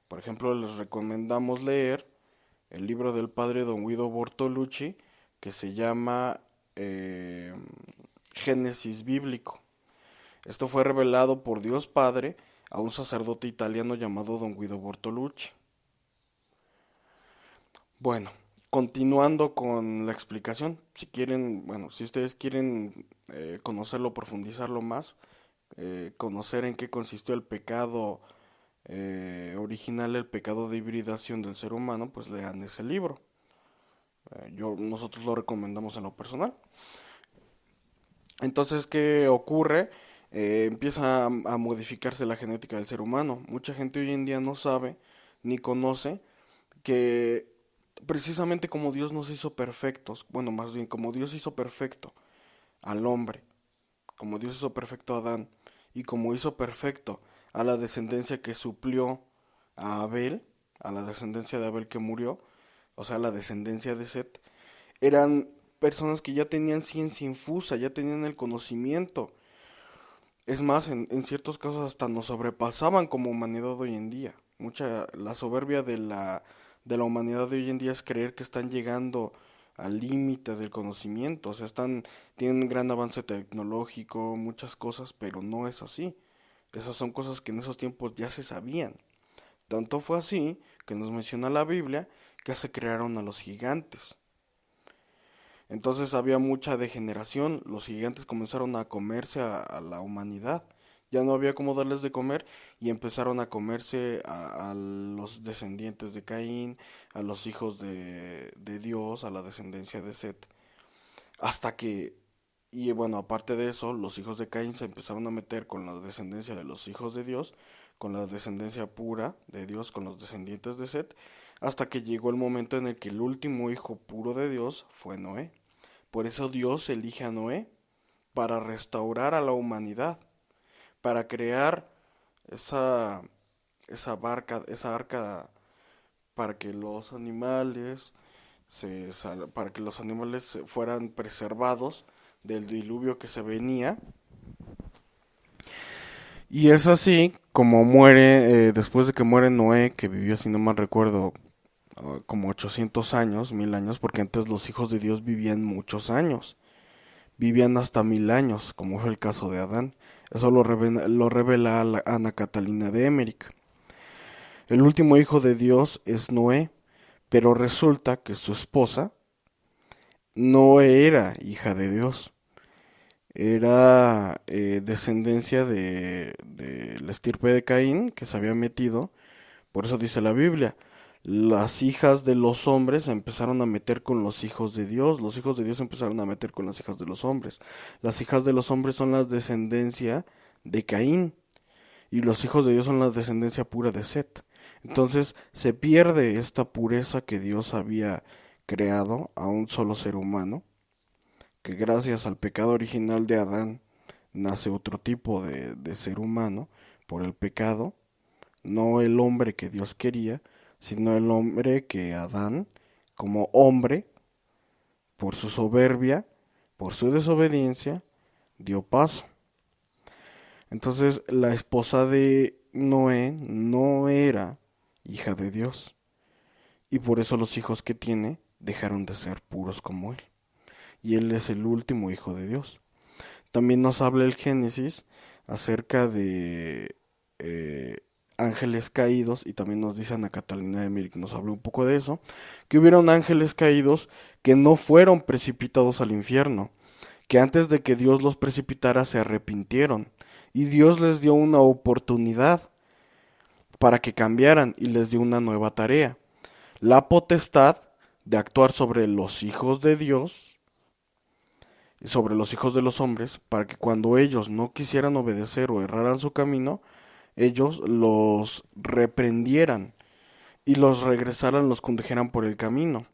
Por ejemplo, les recomendamos leer el libro del padre Don Guido Bortolucci, que se llama Génesis Bíblico. Esto fue revelado por Dios Padre a un sacerdote italiano llamado Don Guido Bortolucci. Bueno, continuando con la explicación, si quieren, bueno, si ustedes quieren conocerlo, profundizarlo más, conocer en qué consistió el pecado original, el pecado de hibridación del ser humano, pues lean ese libro. Nosotros lo recomendamos en lo personal. Entonces, ¿qué ocurre? Empieza a modificarse la genética del ser humano. Mucha gente hoy en día no sabe ni conoce que precisamente como Dios nos hizo perfectos, bueno, más bien como Dios hizo perfecto al hombre, como Dios hizo perfecto a Adán, y como hizo perfecto a la descendencia que suplió a Abel, a la descendencia de Abel que murió, o sea, la descendencia de Set, eran personas que ya tenían ciencia infusa, ya tenían el conocimiento. Es más, en ciertos casos hasta nos sobrepasaban como humanidad hoy en día. La soberbia de la humanidad de hoy en día es creer que están llegando al límite del conocimiento. O sea, tienen un gran avance tecnológico, muchas cosas, pero no es así. Esas son cosas que en esos tiempos ya se sabían. Tanto fue así que nos menciona la Biblia que se crearon a los gigantes. Entonces había mucha degeneración, los gigantes comenzaron a comerse a la humanidad, ya no había cómo darles de comer y empezaron a comerse a los descendientes de Caín, a los hijos de Dios, a la descendencia de Set, hasta que, y bueno, aparte de eso, los hijos de Caín se empezaron a meter con la descendencia de los hijos de Dios, con la descendencia pura de Dios, con los descendientes de Set, hasta que llegó el momento en el que el último hijo puro de Dios fue Noé. Por eso Dios elige a Noé para restaurar a la humanidad, para crear esa, esa arca para que los animales para que los animales fueran preservados del diluvio que se venía. Y es así como muere, después de que muere Noé, que vivió, si no mal recuerdo, como 800 años, 1000 años, porque antes los hijos de Dios vivían muchos años, vivían hasta 1000 años, como fue el caso de Adán. Eso lo revela Ana Catalina de Emmerich. El último hijo de Dios es Noé, pero resulta que su esposa no era hija de Dios, era descendencia de la estirpe de Caín que se había metido. Por eso dice la Biblia, las hijas de los hombres se empezaron a meter con los hijos de Dios empezaron a meter con las hijas de los hombres. Las hijas de los hombres son la descendencia de Caín y los hijos de Dios son la descendencia pura de Set. Entonces se pierde esta pureza que Dios había creado a un solo ser humano, que gracias al pecado original de Adán nace otro tipo de ser humano por el pecado, no el hombre que Dios quería, sino el hombre que Adán, como hombre, por su soberbia, por su desobediencia, dio paso. Entonces la esposa de Noé no era hija de Dios, y por eso los hijos que tiene dejaron de ser puros como él. Y él es el último hijo de Dios. También nos habla el Génesis acerca de ángeles caídos, y también nos dice Ana Catalina de Emmerich, nos habla un poco de eso, que hubieron ángeles caídos que no fueron precipitados al infierno, que antes de que Dios los precipitara se arrepintieron, y Dios les dio una oportunidad para que cambiaran y les dio una nueva tarea, la potestad de actuar sobre los hijos de Dios, sobre los hijos de los hombres, para que cuando ellos no quisieran obedecer o erraran su camino, ellos los reprendieran y los regresaran, los condujeran por el camino.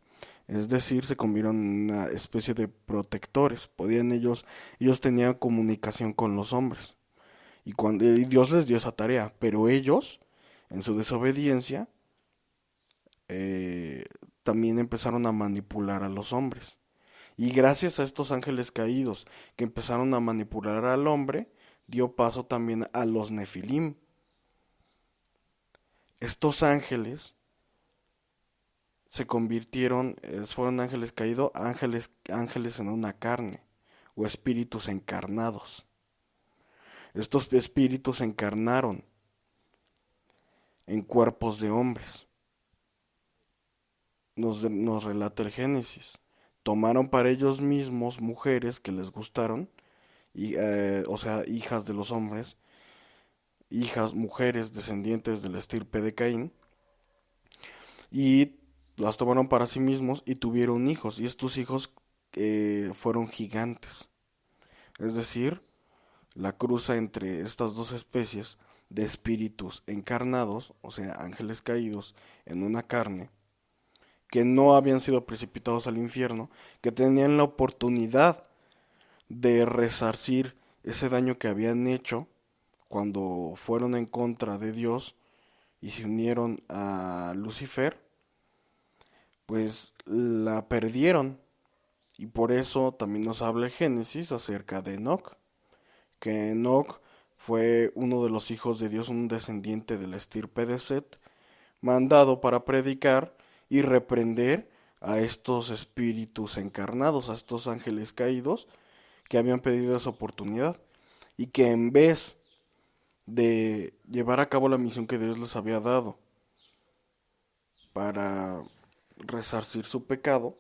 Es decir, se convirtieron en una especie de protectores. Ellos tenían comunicación con los hombres. Y Dios les dio esa tarea, pero ellos, en su desobediencia, también empezaron a manipular a los hombres. Y gracias a estos ángeles caídos que empezaron a manipular al hombre, dio paso también a los nefilim. Estos ángeles se convirtieron, fueron ángeles caídos, ángeles en una carne, o espíritus encarnados. Estos espíritus se encarnaron en cuerpos de hombres. Nos relata el Génesis. Tomaron para ellos mismos mujeres que les gustaron, o sea, hijas de los hombres, mujeres descendientes de la estirpe de Caín, y las tomaron para sí mismos y tuvieron hijos, y estos hijos fueron gigantes. Es decir, la cruza entre estas dos especies de espíritus encarnados, o sea, ángeles caídos en una carne, que no habían sido precipitados al infierno, que tenían la oportunidad de resarcir ese daño que habían hecho cuando fueron en contra de Dios y se unieron a Lucifer, pues la perdieron. Y por eso también nos habla el Génesis acerca de Enoc, que Enoc fue uno de los hijos de Dios, un descendiente de la estirpe de Set, mandado para predicar y reprender a estos espíritus encarnados, a estos ángeles caídos que habían pedido esa oportunidad y que en vez de llevar a cabo la misión que Dios les había dado para resarcir su pecado,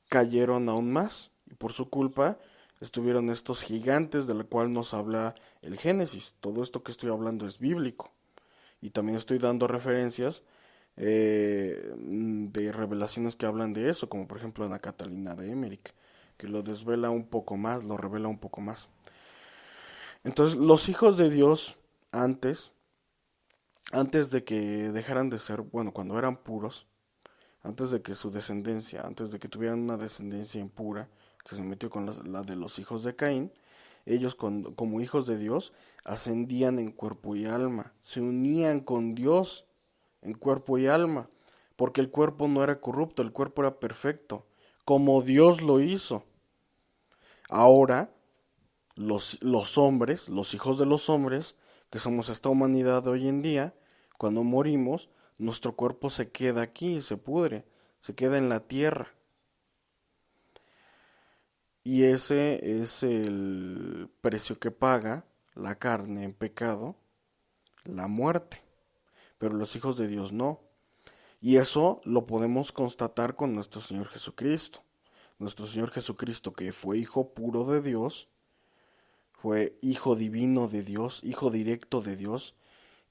cayeron aún más y por su culpa estuvieron estos gigantes de la cual nos habla el Génesis. Todo esto que estoy hablando es bíblico y también estoy dando referencias de revelaciones que hablan de eso, como por ejemplo Ana Catalina de Emmerich, que lo desvela un poco más, lo revela un poco más. Entonces, los hijos de Dios antes de que dejaran de ser, bueno, cuando eran puros, antes de que su descendencia, antes de que tuvieran una descendencia impura, que se metió con la de los hijos de Caín, ellos como hijos de Dios ascendían en cuerpo y alma, se unían con Dios en cuerpo y alma, porque el cuerpo no era corrupto, el cuerpo era perfecto, como Dios lo hizo. Ahora, los hombres, los hijos de los hombres, que somos esta humanidad de hoy en día, cuando morimos, nuestro cuerpo se queda aquí, se pudre, se queda en la tierra. Y ese es el precio que paga la carne en pecado, la muerte. Pero los hijos de Dios no. Y eso lo podemos constatar con nuestro Señor Jesucristo. Nuestro Señor Jesucristo, que fue hijo puro de Dios, fue hijo divino de Dios, hijo directo de Dios,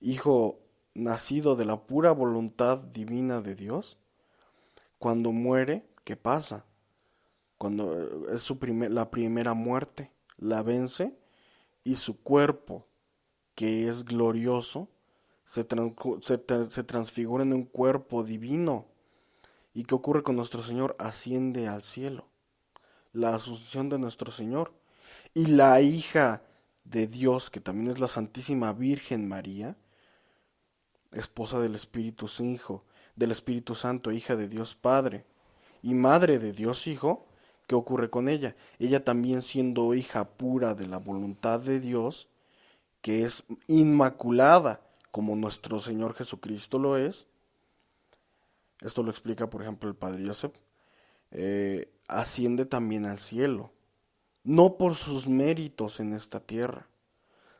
hijo nacido de la pura voluntad divina de Dios. Cuando muere, ¿qué pasa? Cuando es la primera muerte, la vence y su cuerpo, que es glorioso, se transfigura en un cuerpo divino. ¿Y qué ocurre con nuestro Señor? Asciende al cielo. La asunción de nuestro Señor. Y la hija de Dios, que también es la Santísima Virgen María, esposa del del Espíritu Santo, hija de Dios Padre y madre de Dios Hijo, ¿qué ocurre con ella? Ella también siendo hija pura de la voluntad de Dios, que es inmaculada, como nuestro Señor Jesucristo lo es. Esto lo explica, por ejemplo, el Padre Joseph. Asciende también al cielo, no por sus méritos en esta tierra,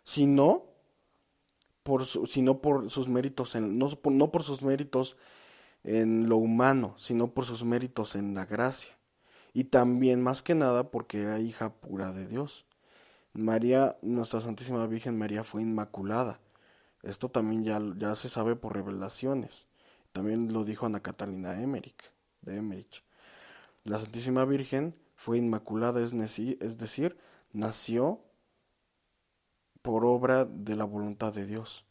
sino sino por sus méritos no por sus méritos en lo humano, sino por sus méritos en la gracia. Y también, más que nada, porque era hija pura de Dios. María, nuestra Santísima Virgen María, fue inmaculada. Esto también ya se sabe por revelaciones. También lo dijo Ana Catalina de Emmerich. La Santísima Virgen fue inmaculada, es decir, nació por obra de la voluntad de Dios.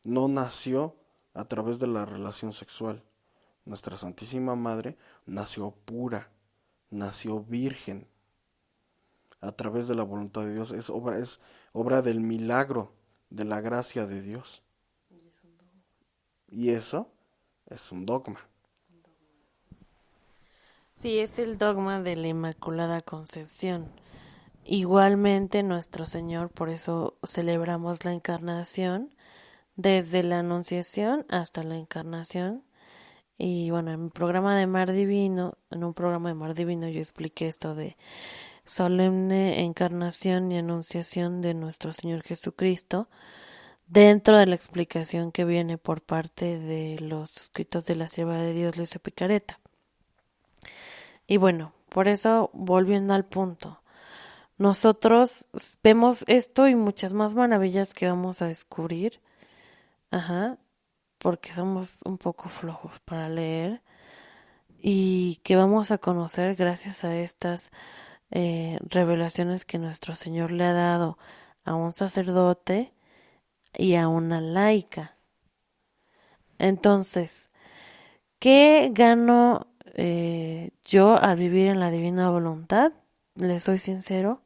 No nació a través de la relación sexual. Nuestra Santísima Madre nació pura, nació virgen, a través de la voluntad de Dios. Es obra del milagro, de la gracia de Dios. Y eso es un dogma. Sí, es el dogma de la Inmaculada Concepción. Igualmente nuestro Señor, por eso celebramos la Encarnación, desde la Anunciación hasta la Encarnación. Y bueno, en un programa de Mar Divino yo expliqué esto de solemne encarnación y anunciación de nuestro Señor Jesucristo, dentro de la explicación que viene por parte de los escritos de la sierva de Dios, Luisa Picareta. Y bueno, por eso, volviendo al punto, nosotros vemos esto y muchas más maravillas que vamos a descubrir, porque somos un poco flojos para leer, y que vamos a conocer gracias a estas revelaciones que nuestro Señor le ha dado a un sacerdote y a una laica. Entonces, ¿qué gano yo al vivir en la divina voluntad? Les soy sincero,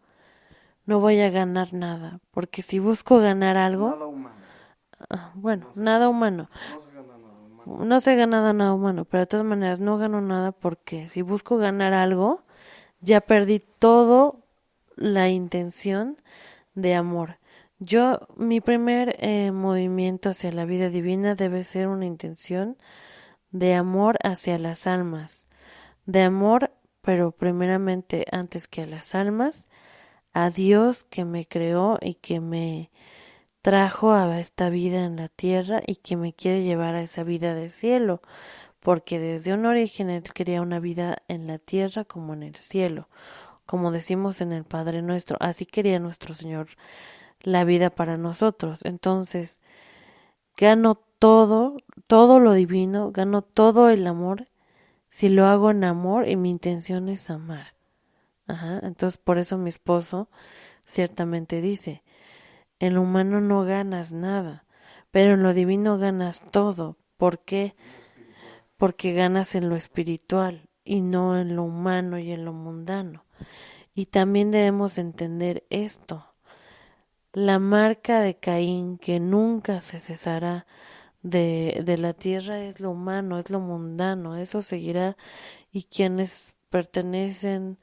no voy a ganar nada, porque si busco ganar algo, Nada humano. nada humano. No se gana nada humano. No se gana nada humano, pero de todas maneras no gano nada porque si busco ganar algo, ya perdí todo la intención de amor. Mi primer movimiento hacia la vida divina debe ser una intención de amor hacia las almas, de amor, pero primeramente antes que a las almas, a Dios que me creó y que me trajo a esta vida en la tierra y que me quiere llevar a esa vida de cielo, porque desde un origen Él quería una vida en la tierra como en el cielo, como decimos en el Padre Nuestro, así quería nuestro Señor la vida para nosotros. Entonces, gano todo lo divino, gano todo el amor, si lo hago en amor y mi intención es amar. Entonces por eso mi esposo ciertamente dice, en lo humano no ganas nada, pero en lo divino ganas todo. ¿Por qué? Porque ganas en lo espiritual y no en lo humano y en lo mundano. Y también debemos entender esto. La marca de Caín que nunca se cesará de la tierra es lo humano, es lo mundano, eso seguirá, y quienes pertenecen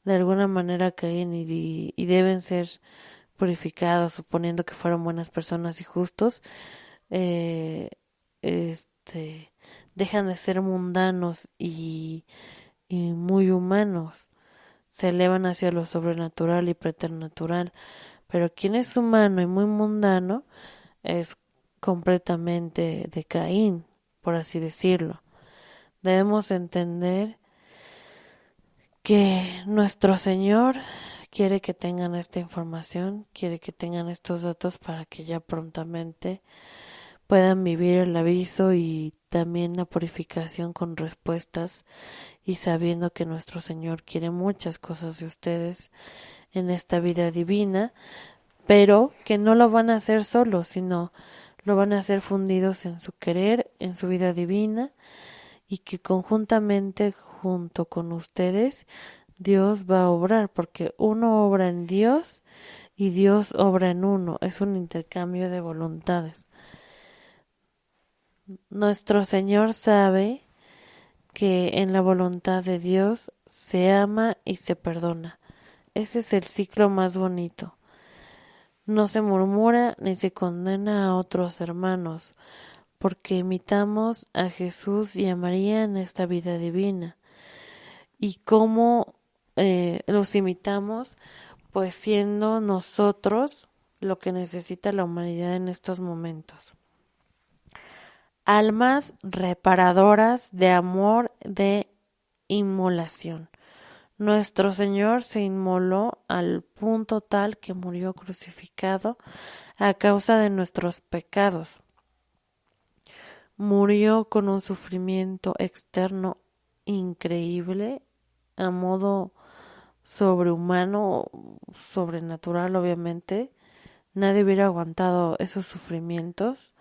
de alguna manera a Caín y deben ser purificados, suponiendo que fueron buenas personas y justos, eh, este, dejan de ser mundanos y muy humanos, se elevan hacia lo sobrenatural y preternatural, pero quien es humano y muy mundano es completamente de Caín, por así decirlo. Debemos entender que nuestro Señor quiere que tengan esta información, quiere que tengan estos datos para que ya prontamente puedan vivir el aviso y también la purificación con respuestas y sabiendo que nuestro Señor quiere muchas cosas de ustedes en esta vida divina, pero que no lo van a hacer solos, sino lo van a hacer fundidos en su querer, en su vida divina, y que conjuntamente junto con ustedes Dios va a obrar, porque uno obra en Dios y Dios obra en uno, es un intercambio de voluntades. Nuestro Señor sabe que en la voluntad de Dios se ama y se perdona. Ese es el ciclo más bonito. No se murmura ni se condena a otros hermanos, porque imitamos a Jesús y a María en esta vida divina. ¿Y cómo los imitamos? Pues siendo nosotros lo que necesita la humanidad en estos momentos. Almas reparadoras de amor, de inmolación. Nuestro Señor se inmoló al punto tal que murió crucificado a causa de nuestros pecados. Murió con un sufrimiento externo increíble, a modo sobrehumano, sobrenatural obviamente. Nadie hubiera aguantado esos sufrimientos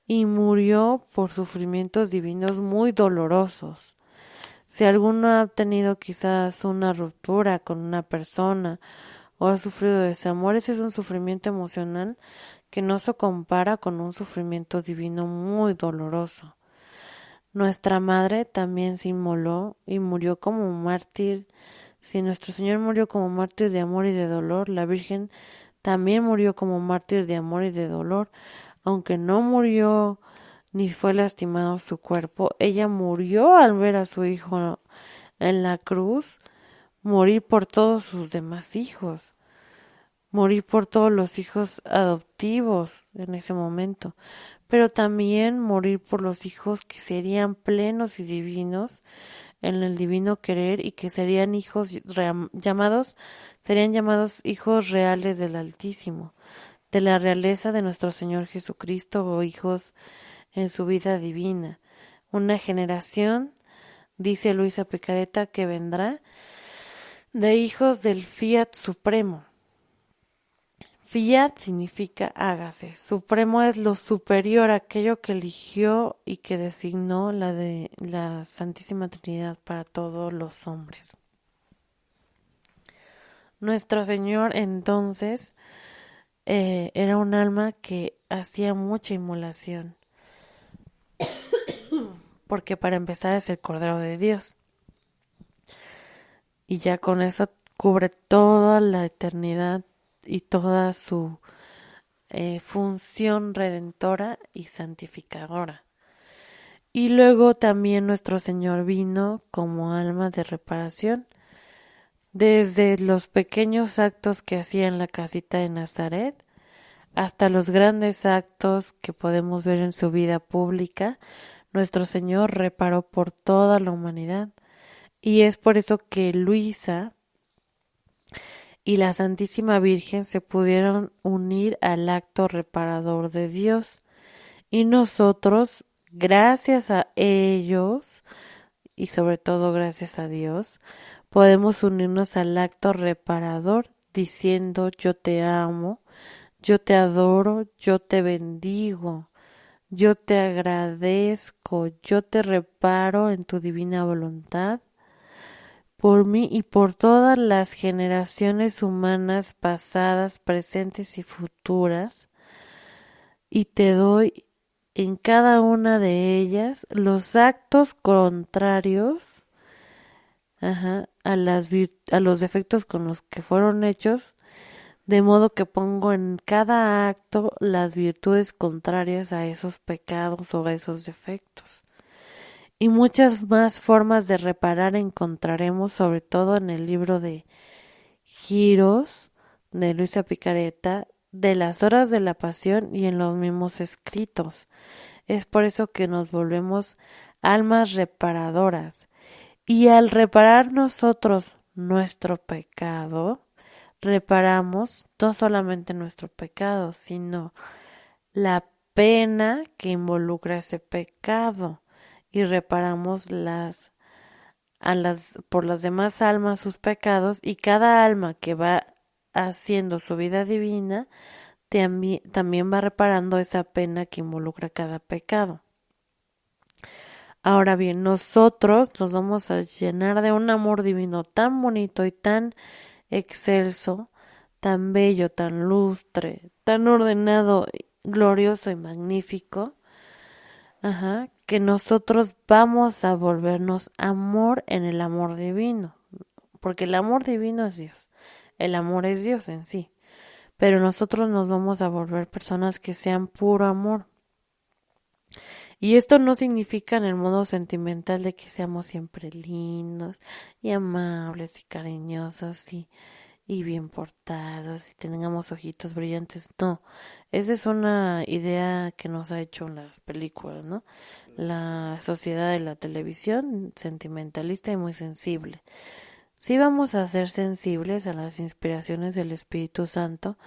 y murió por sufrimientos divinos muy dolorosos. Si alguno ha tenido quizás una ruptura con una persona o ha sufrido desamor, ese es un sufrimiento emocional que no se compara con un sufrimiento divino muy doloroso. Nuestra madre también se inmoló y murió como mártir. Si nuestro Señor murió como mártir de amor y de dolor, la Virgen también murió como mártir de amor y de dolor, aunque no murió ni fue lastimado su cuerpo. Ella murió al ver a su hijo en la cruz morir por todos sus demás hijos. morir por todos los hijos adoptivos en ese momento, pero también morir por los hijos que serían plenos y divinos en el divino querer y que serían serían llamados hijos reales del Altísimo, de la realeza de nuestro Señor Jesucristo o hijos en su vida divina. Una generación, dice Luisa Picareta, que vendrá de hijos del Fiat Supremo. Fiat significa hágase. Supremo es lo superior, aquello que eligió y que designó la de la Santísima Trinidad para todos los hombres. Nuestro Señor entonces era un alma que hacía mucha inmolación, porque para empezar es el Cordero de Dios. Y ya con eso cubre toda la eternidad y toda su función redentora y santificadora. Y luego también nuestro Señor vino como alma de reparación, desde los pequeños actos que hacía en la casita de Nazaret hasta los grandes actos que podemos ver en su vida pública. Nuestro Señor reparó por toda la humanidad, y es por eso que Luisa y la Santísima Virgen se pudieron unir al acto reparador de Dios, y nosotros, gracias a ellos y sobre todo gracias a Dios, podemos unirnos al acto reparador diciendo: yo te amo, yo te adoro, yo te bendigo, yo te agradezco, yo te reparo en tu divina voluntad, por mí y por todas las generaciones humanas pasadas, presentes y futuras, y te doy en cada una de ellas los actos contrarios a los defectos con los que fueron hechos, de modo que pongo en cada acto las virtudes contrarias a esos pecados o a esos defectos. Y muchas más formas de reparar encontraremos, sobre todo en el libro de Giros de Luisa Picareta, de las horas de la pasión y en los mismos escritos. Es por eso que nos volvemos almas reparadoras. Y al reparar nosotros nuestro pecado, reparamos no solamente nuestro pecado, sino la pena que involucra ese pecado, y reparamos por las demás almas sus pecados, y cada alma que va haciendo su vida divina también va reparando esa pena que involucra cada pecado. Ahora bien, nosotros nos vamos a llenar de un amor divino tan bonito y tan excelso, tan bello, tan lustre, tan ordenado, glorioso y magnífico, que nosotros vamos a volvernos amor en el amor divino, porque el amor divino es Dios, el amor es Dios en sí, pero nosotros nos vamos a volver personas que sean puro amor. Y esto no significa en el modo sentimental de que seamos siempre lindos y amables y cariñosos y bien portados y tengamos ojitos brillantes. No, esa es una idea que nos ha hecho las películas, ¿no? La sociedad de la televisión, sentimentalista y muy sensible. Sí vamos a ser sensibles a las inspiraciones del Espíritu Santo,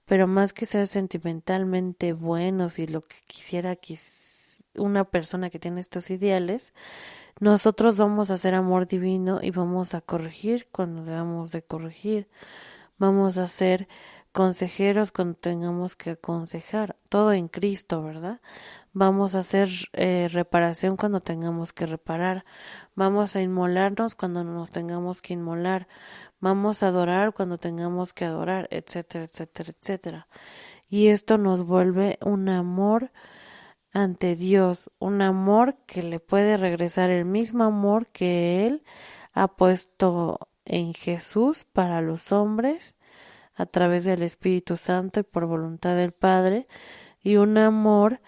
pero más que ser sentimentalmente buenos y lo que quisiera que una persona que tiene estos ideales, nosotros vamos a hacer amor divino y vamos a corregir cuando debamos de corregir. Vamos a ser consejeros cuando tengamos que aconsejar. Todo en Cristo, ¿verdad? Vamos a hacer reparación cuando tengamos que reparar. Vamos a inmolarnos cuando nos tengamos que inmolar. Vamos a adorar cuando tengamos que adorar, etcétera, etcétera, etcétera. Y esto nos vuelve un amor ante Dios, un amor que le puede regresar el mismo amor que Él ha puesto en Jesús para los hombres a través del Espíritu Santo y por voluntad del Padre, y un amor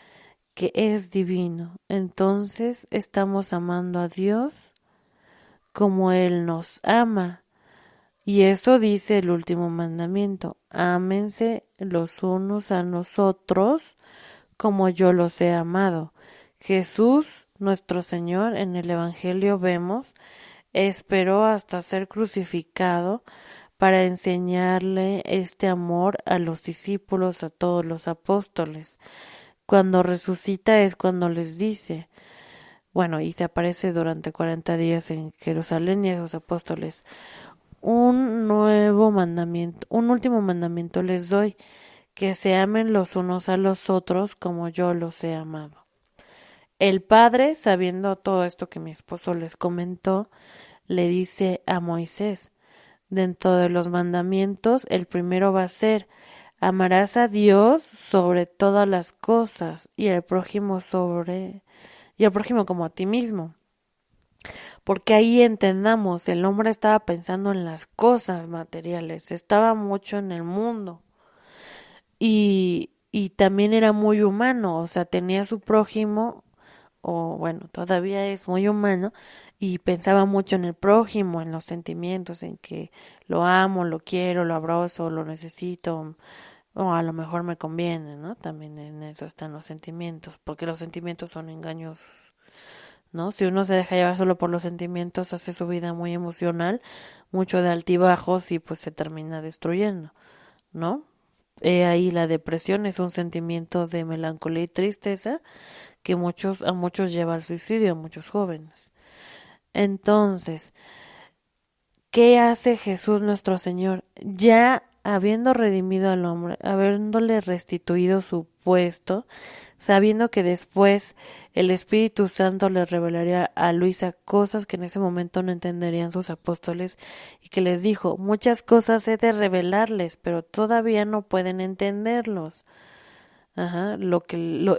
que es divino. Entonces estamos amando a Dios como Él nos ama. Y eso dice el último mandamiento: ámense los unos a los otros como yo los he amado. Jesús, nuestro Señor, en el Evangelio vemos, esperó hasta ser crucificado para enseñarle este amor a los discípulos, a todos los apóstoles. Cuando resucita es cuando les dice, bueno, y se aparece durante 40 días en Jerusalén y a los apóstoles, un nuevo mandamiento, un último mandamiento les doy, que se amen los unos a los otros como yo los he amado. El padre, sabiendo todo esto que mi esposo les comentó, le dice a Moisés, dentro de los mandamientos, el primero va a ser, amarás a Dios sobre todas las cosas y al prójimo como a ti mismo. Porque ahí entendamos, el hombre estaba pensando en las cosas materiales, estaba mucho en el mundo y también era muy humano, o sea, tenía su prójimo, o bueno, todavía es muy humano y pensaba mucho en el prójimo, en los sentimientos, en que lo amo, lo quiero, lo abrazo, lo necesito, o a lo mejor me conviene, ¿no? También en eso están los sentimientos, porque los sentimientos son engañosos, ¿no? Si uno se deja llevar solo por los sentimientos, hace su vida muy emocional, mucho de altibajos y pues se termina destruyendo, ¿no? Ahí la depresión es un sentimiento de melancolía y tristeza que a muchos lleva al suicidio, a muchos jóvenes. Entonces, ¿qué hace Jesús nuestro Señor? Ya habiendo redimido al hombre, habiéndole restituido su puesto, sabiendo que después el Espíritu Santo le revelaría a Luisa cosas que en ese momento no entenderían sus apóstoles y que les dijo, muchas cosas he de revelarles, pero todavía no pueden entenderlos. Ajá,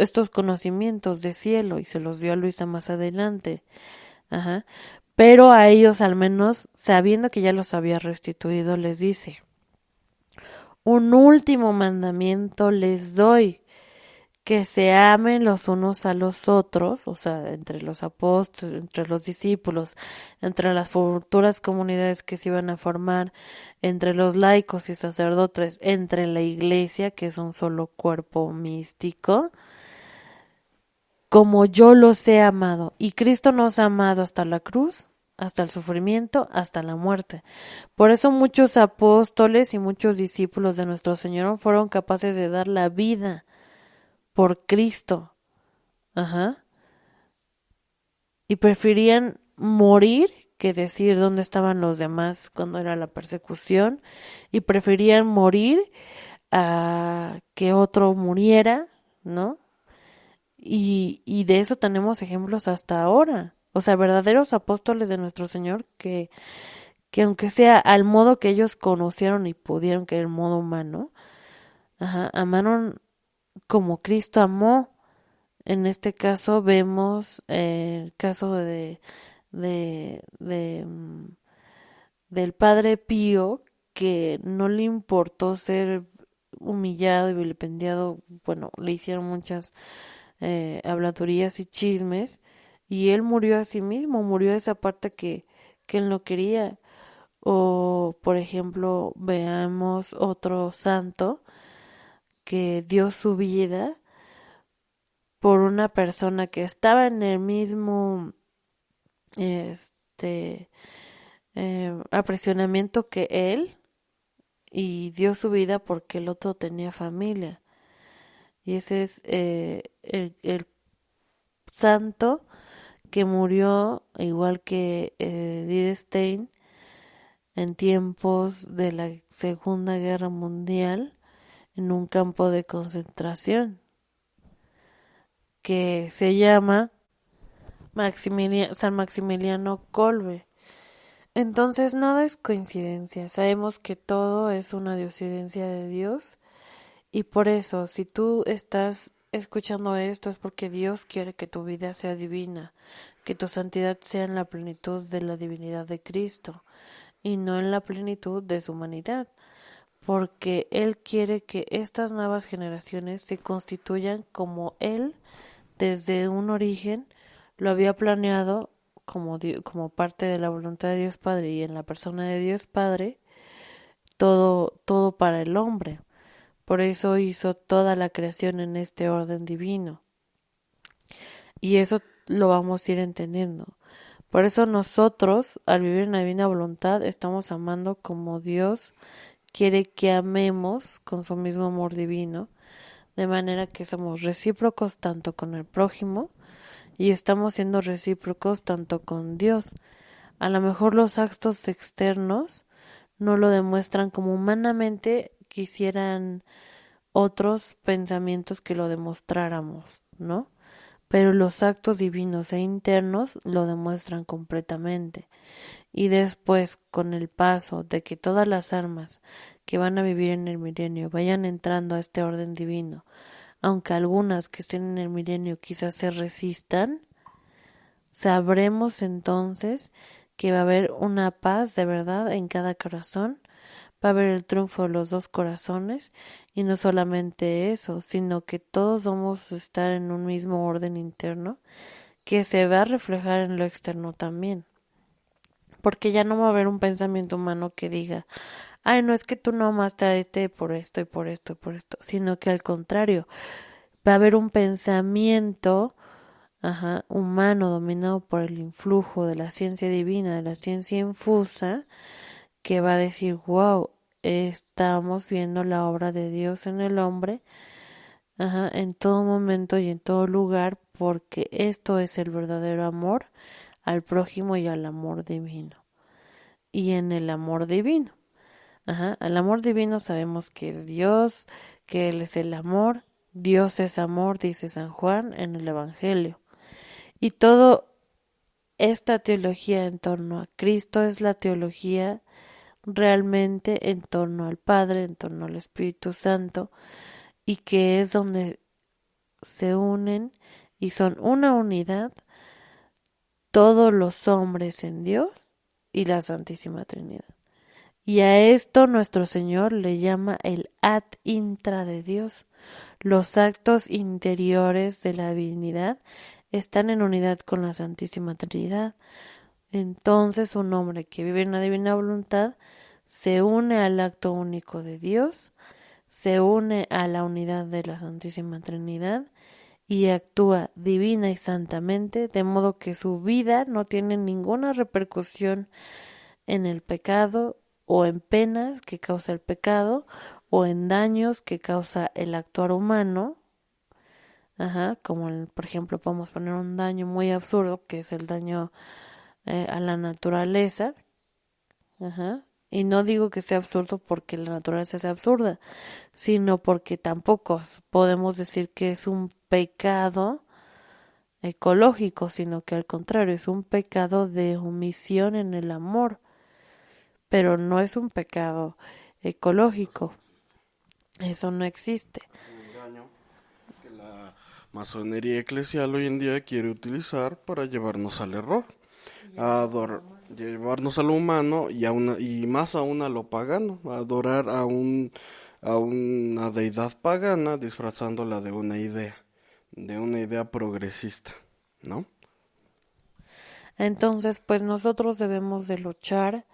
estos conocimientos de cielo, y se los dio a Luisa más adelante. Ajá. Pero a ellos al menos, sabiendo que ya los había restituido, les dice, un último mandamiento les doy, que se amen los unos a los otros, o sea, entre los apóstoles, entre los discípulos, entre las futuras comunidades que se iban a formar, entre los laicos y sacerdotes, entre la iglesia, que es un solo cuerpo místico, como yo los he amado. Y Cristo nos ha amado hasta la cruz, hasta el sufrimiento, hasta la muerte. Por eso muchos apóstoles y muchos discípulos de nuestro Señor fueron capaces de dar la vida por Cristo. Ajá. Y preferían morir que decir dónde estaban los demás cuando era la persecución. Y preferían morir a que otro muriera, ¿no? Y de eso tenemos ejemplos hasta ahora. O sea, verdaderos apóstoles de nuestro Señor que aunque sea al modo que ellos conocieron y pudieron, que era el modo humano, ajá, amaron como Cristo amó. En este caso vemos el caso de del Padre Pío, que no le importó ser humillado y vilipendiado. Bueno, le hicieron muchas habladurías y chismes, y él murió a sí mismo, murió a esa parte que él no quería. O, por ejemplo, veamos otro santo que dio su vida por una persona que estaba en el mismo este aprisionamiento que él, y dio su vida porque el otro tenía familia. Y ese es el santo que murió, igual que Edith Stein, en tiempos de la Segunda Guerra Mundial, en un campo de concentración que se llama San Maximiliano Kolbe. Entonces nada es coincidencia, sabemos que todo es una diosidencia de Dios, y por eso si tú estás escuchando esto es porque Dios quiere que tu vida sea divina, que tu santidad sea en la plenitud de la divinidad de Cristo y no en la plenitud de su humanidad, porque Él quiere que estas nuevas generaciones se constituyan como Él desde un origen lo había planeado, como parte de la voluntad de Dios Padre, y en la persona de Dios Padre todo para el hombre. Por eso hizo toda la creación en este orden divino. Y eso lo vamos a ir entendiendo. Por eso nosotros, al vivir en la divina voluntad, estamos amando como Dios quiere que amemos con su mismo amor divino, de manera que somos recíprocos tanto con el prójimo y estamos siendo recíprocos tanto con Dios. A lo mejor los actos externos no lo demuestran como humanamente quisieran otros pensamientos que lo demostráramos, ¿no? Pero los actos divinos e internos lo demuestran completamente. Y después, con el paso de que todas las almas que van a vivir en el milenio vayan entrando a este orden divino, aunque algunas que estén en el milenio quizás se resistan, sabremos entonces que va a haber una paz de verdad en cada corazón, va a haber el triunfo de los dos corazones y no solamente eso, sino que todos vamos a estar en un mismo orden interno que se va a reflejar en lo externo también. Porque ya no va a haber un pensamiento humano que diga, ay, no es que tú no amaste a este por esto y por esto y por esto, sino que al contrario, va a haber un pensamiento humano dominado por el influjo de la ciencia divina, de la ciencia infusa, que va a decir, wow, estamos viendo la obra de Dios en el hombre, en todo momento y en todo lugar, porque esto es el verdadero amor al prójimo y al amor divino. Y en el amor divino. Al amor divino sabemos que es Dios, que Él es el amor. Dios es amor, dice San Juan en el Evangelio. Y toda esta teología en torno a Cristo es la teología realmente en torno al Padre, en torno al Espíritu Santo, y que es donde se unen y son una unidad todos los hombres en Dios y la Santísima Trinidad. Y a esto nuestro Señor le llama el ad intra de Dios. Los actos interiores de la divinidad están en unidad con la Santísima Trinidad. Entonces un hombre que vive en la divina voluntad se une al acto único de Dios, se une a la unidad de la Santísima Trinidad y actúa divina y santamente, de modo que su vida no tiene ninguna repercusión en el pecado o en penas que causa el pecado o en daños que causa el actuar humano, como por ejemplo podemos poner un daño muy absurdo que es el daño a la naturaleza, y no digo que sea absurdo porque la naturaleza sea absurda, sino porque tampoco podemos decir que es un pecado ecológico, sino que al contrario es un pecado de omisión en el amor, pero no es un pecado ecológico, eso no existe. Un engaño que la masonería eclesial hoy en día quiere utilizar para llevarnos al error, llevarnos a lo humano y más aún a lo pagano, a adorar a una deidad pagana disfrazándola de una idea progresista, ¿no? Entonces, pues nosotros debemos de luchar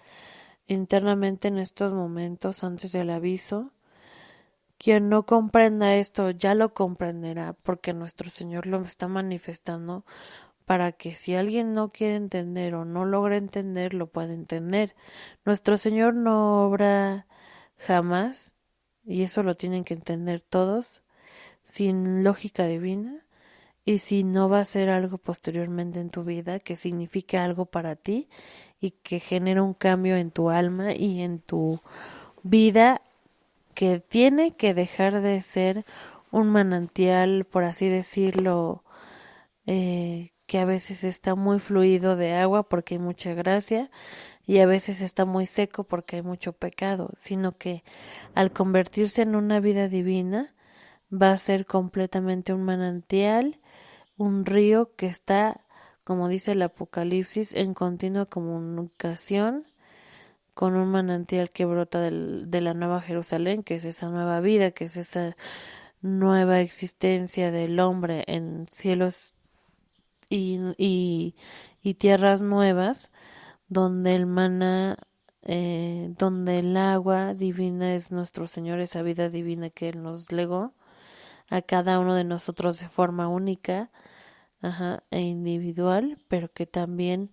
internamente en estos momentos antes del aviso. Quien no comprenda esto ya lo comprenderá porque nuestro Señor lo está manifestando para que si alguien no quiere entender o no logra entender, lo pueda entender. Nuestro Señor no obra jamás, y eso lo tienen que entender todos, sin lógica divina, y si no va a ser algo posteriormente en tu vida que signifique algo para ti y que genere un cambio en tu alma y en tu vida, que tiene que dejar de ser un manantial, por así decirlo, que a veces está muy fluido de agua porque hay mucha gracia y a veces está muy seco porque hay mucho pecado, sino que al convertirse en una vida divina va a ser completamente un manantial, un río que está, como dice el Apocalipsis, en continua comunicación con un manantial que brota de la Nueva Jerusalén, que es esa nueva vida, que es esa nueva existencia del hombre en cielos y tierras nuevas, donde el maná donde el agua divina es nuestro Señor, esa vida divina que Él nos legó a cada uno de nosotros de forma única, e individual, pero que también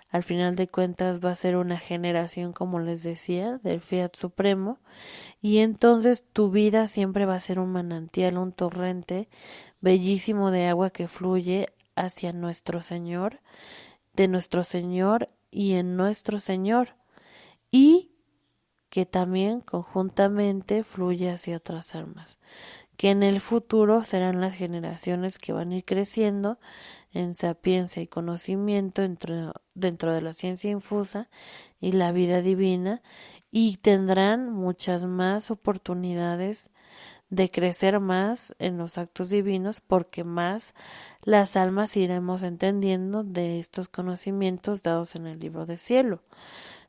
al final de cuentas va a ser una generación, como les decía, del Fiat Supremo, y entonces tu vida siempre va a ser un manantial, un torrente bellísimo de agua que fluye hacia nuestro Señor, de nuestro Señor y en nuestro Señor, y que también conjuntamente fluye hacia otras almas, que en el futuro serán las generaciones que van a ir creciendo en sapiencia y conocimiento dentro de la ciencia infusa y la vida divina, y tendrán muchas más oportunidades de crecer más en los actos divinos, porque más las almas iremos entendiendo de estos conocimientos dados en el libro de cielo.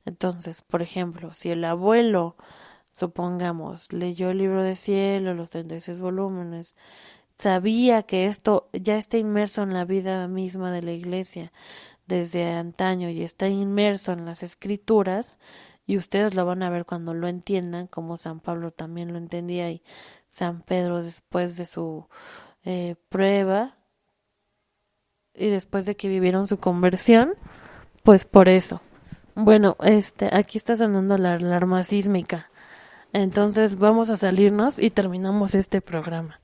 Entonces, por ejemplo, si el abuelo, supongamos, leyó el libro de cielo, los 36 volúmenes, sabía que esto ya está inmerso en la vida misma de la iglesia desde antaño y está inmerso en las escrituras, y ustedes lo van a ver cuando lo entiendan, como San Pablo también lo entendía y San Pedro después de su prueba y después de que vivieron su conversión, pues por eso. Bueno, aquí está sonando la alarma sísmica. Entonces vamos a salirnos y terminamos este programa.